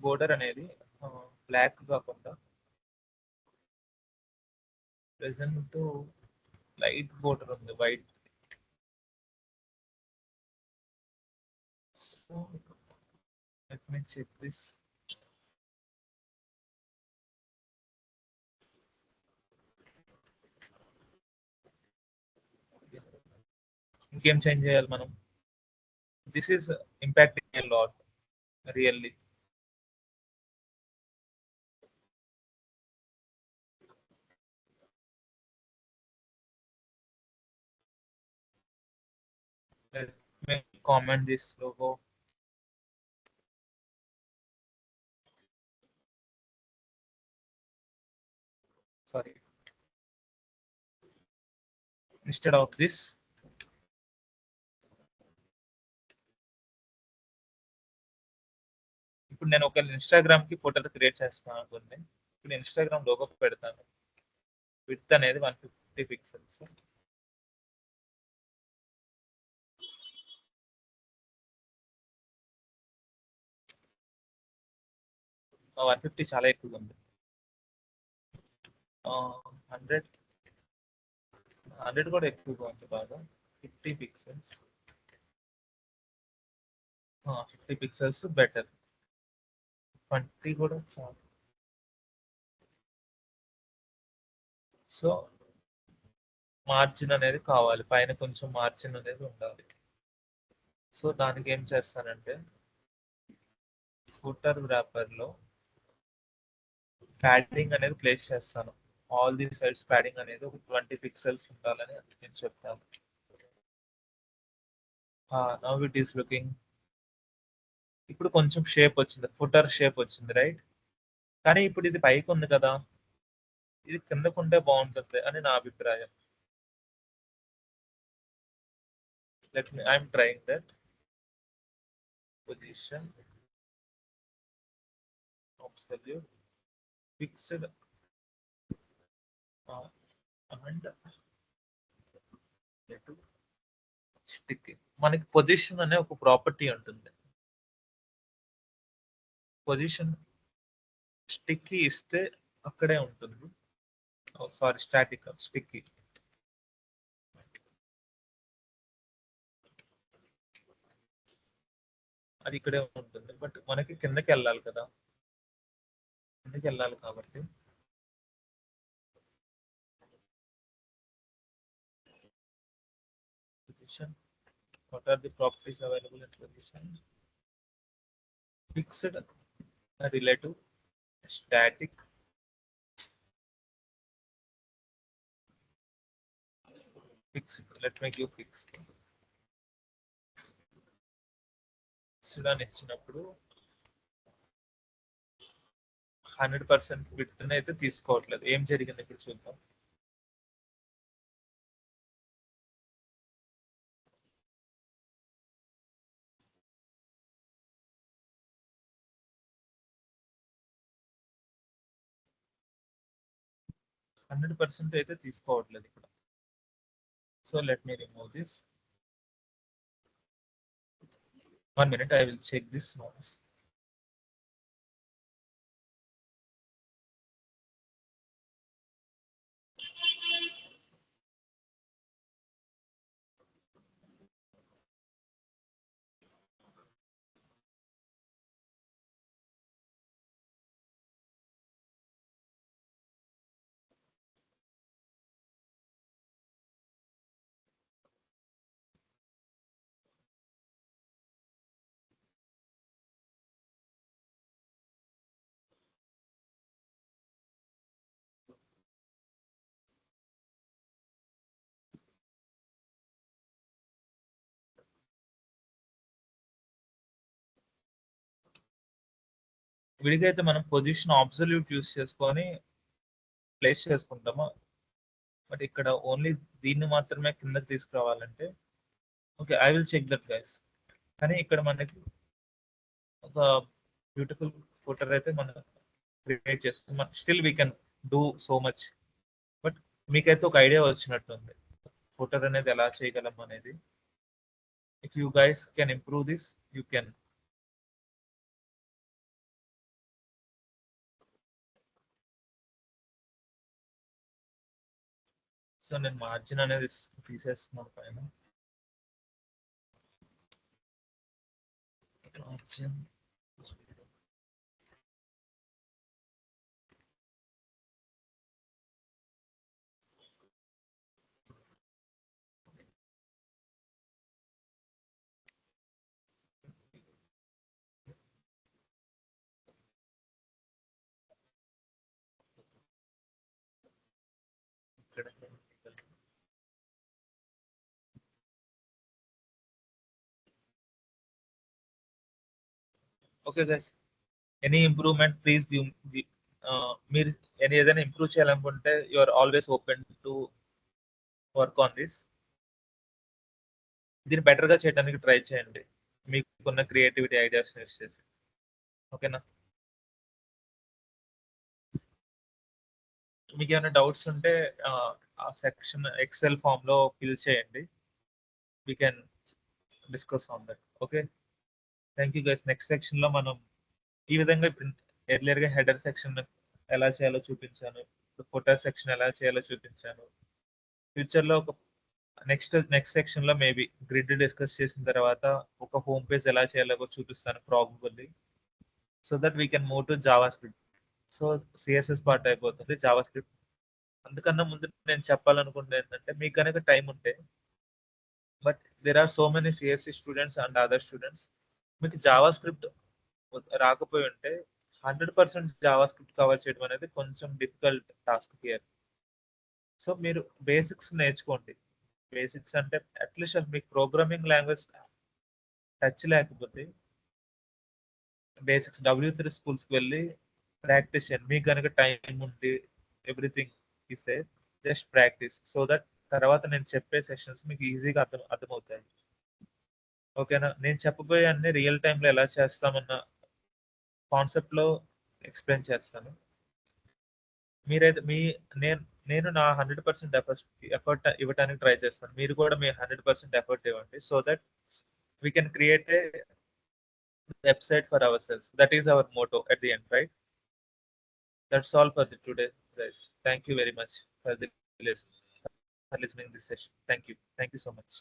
Border అనేది బ్లాక్ కాకుండా ప్రెసెంట్ లైట్ బోర్డర్ ఉంది, white. So let me check this. ఇంకేం చేంజ్ చేయాలి మనం? This is impacting a lot really. Let me comment this logo. Sorry. Instead of this, ఇప్పుడు నేను ఒక Instagram కి ఫోటోలు క్రియేట్ చేస్తాను అనుకోండి. ఇప్పుడు ఇన్స్టాగ్రామ్ లోగో పెడతాను. విడ్త్ అనేది 150 pixels. ఆ 150 చాలా ఎక్కువగా ఉంది. 100 కూడా ఎక్కువగా ఉంది బాగా. 50 pixels. 50 pixels better. 20 కూడా చాలా. సో మార్జిన్ అనేది కావాలి, పైన కొంచెం మార్జిన్ అనేది ఉండాలి. సో దానికి ఏం చేస్తానంటే ఫుటర్ వ్రాపర్ లో ప్యాడింగ్ అనేది ప్లేస్ చేస్తాను. ఆల్ ది సైడ్స్ ప్యాడింగ్ అనేది ఒక 20 pixels ఉండాలని నేను చెప్తాను. Now it is looking. ఇప్పుడు కొంచెం షేప్ వచ్చింది, ఫుటర్ షేప్ వచ్చింది, రైట్. కానీ ఇప్పుడు ఇది పైకి ఉంది కదా, ఇది కిందకు ఉంటే బాగుంటుంది అని నా అభిప్రాయం. I'm trying that position absolute fixed and stick. మనకి పొజిషన్ అనే ఒక ప్రాపర్టీ ఉంటుంది. పొజిషన్ స్టిక్కీ ఇస్తే అక్కడే ఉంటుంది. Sorry, static sticky. అది ఇక్కడే ఉంటుంది. బట్ మనకి కిందకి వెళ్ళాలి కదా, కిందకి వెళ్ళాలి కాబట్టి position, what are the properties available in position? Fixed, relative, static, fixed. Let me give fixed. Fixed అని ఇచ్చినప్పుడు 100% విడ్త్ అయితే తీసుకోవట్లేదు. ఏం జరిగింది ఇప్పుడు చూద్దాం. హండ్రెడ్ పర్సెంట్ అయితే తీసుకోవట్లేదు ఇక్కడ. So let me remove this. 1 minute, I will check this noise. విడిగా అయితే మనం పొజిషన్ అబ్సల్యూట్ యూస్ చేసుకొని ప్లేస్ చేసుకుంటాము. బట్ ఇక్కడ ఓన్లీ దీన్ని మాత్రమే కిందకి తీసుకురావాలంటే okay, I will check that guys. కానీ ఇక్కడ మనకి ఒక బ్యూటిఫుల్ ఫోటర్ అయితే మనం క్రియేట్ చేస్తాం. Still we can do so much. But మీకైతే ఒక ఐడియా వచ్చినట్టుంది ఫోటర్ అనేది ఎలా చేయగలం అనేది. If you guys can improve this, you can. So నేను మార్జిన్ అనేది తీసేస్తున్నాను పైన. మార్జిన్ ఇక్కడ okay guys, any improvement please give. మీరు ఏదైనా ఇంప్రూవ్ చేయాలనుకుంటే you are always open to work on this. దీన్ని బెటర్ గా చేయడానికి ట్రై చేయండి మీకున్న క్రియేటివిటీ ఐడియాస్ యూస్ చేసి. ఓకేనా? మీకు ఏమైనా డౌట్స్ ఉంటే ఆ సెక్షన్ ఎక్సెల్ ఫామ్ లో ఫిల్ చేయండి. We can discuss on that. Okay, thank you guys. Next section లో మనం ఈ విధంగా ఇప్పుడు ఎర్లియర్ గా హెడర్ సెక్షన్ ఎలా చేయాలో చూపించాను, ఫోటర్ సెక్షన్ ఎలా చేయాలో చూపించాను. ఫ్యూచర్ లో ఒక నెక్స్ట్ సెక్షన్ లో మేబీ గ్రిడ్ డిస్కస్ చేసిన తర్వాత ఒక హోమ్ పేజ్ ఎలా చేయాలో కూడా చూపిస్తాను probably. So that we can move to JavaScript. So CSS part అయిపోతుంది, జావా స్క్రిప్ట్. అందుకన్నా ముందు నేను చెప్పాలనుకుంటే ఏంటంటే, మీకు కనుక టైం ఉంటే, but there are so many CSC students and other students, మీకు జావా స్క్రిప్ట్ రాకపోయి ఉంటే 100% జావా స్క్రిప్ట్ కవర్ చేయడం అనేది కొంచెం డిఫికల్ట్ టాస్క్ హియర్. సో మీరు బేసిక్స్ నేర్చుకోండి. బేసిక్స్ అంటే అట్లీస్ట్ మీకు ప్రోగ్రామింగ్ లాంగ్వేజ్ టచ్ లేకపోతే బేసిక్స్ W3 స్కూల్స్కి వెళ్ళి ప్రాక్టీస్ చేయండి. మీకు కనుక టైం ఉండి ఎవ్రీథింగ్ ఇస్తే జస్ట్ ప్రాక్టీస్, సో దట్ తర్వాత నేను చెప్పే సెషన్స్ మీకు ఈజీగా అర్థమవుతాయి. ఓకేనా? నేను చెప్పబోయే అన్ని రియల్ టైంలో ఎలా చేస్తామన్న కాన్సెప్ట్ లో ఎక్స్ప్లెయిన్ చేస్తాను. మీరైతే నేను నా 100% ఎఫర్ట్ ఇవ్వడానికి ట్రై చేస్తాను. మీరు కూడా మీ 100% ఎఫర్ట్ ఇవ్వండి, so that we can create a website for hour cells. That is our motto at the end, right? That's all for the today, guys. Thank you very much for listening this session. Thank you so much.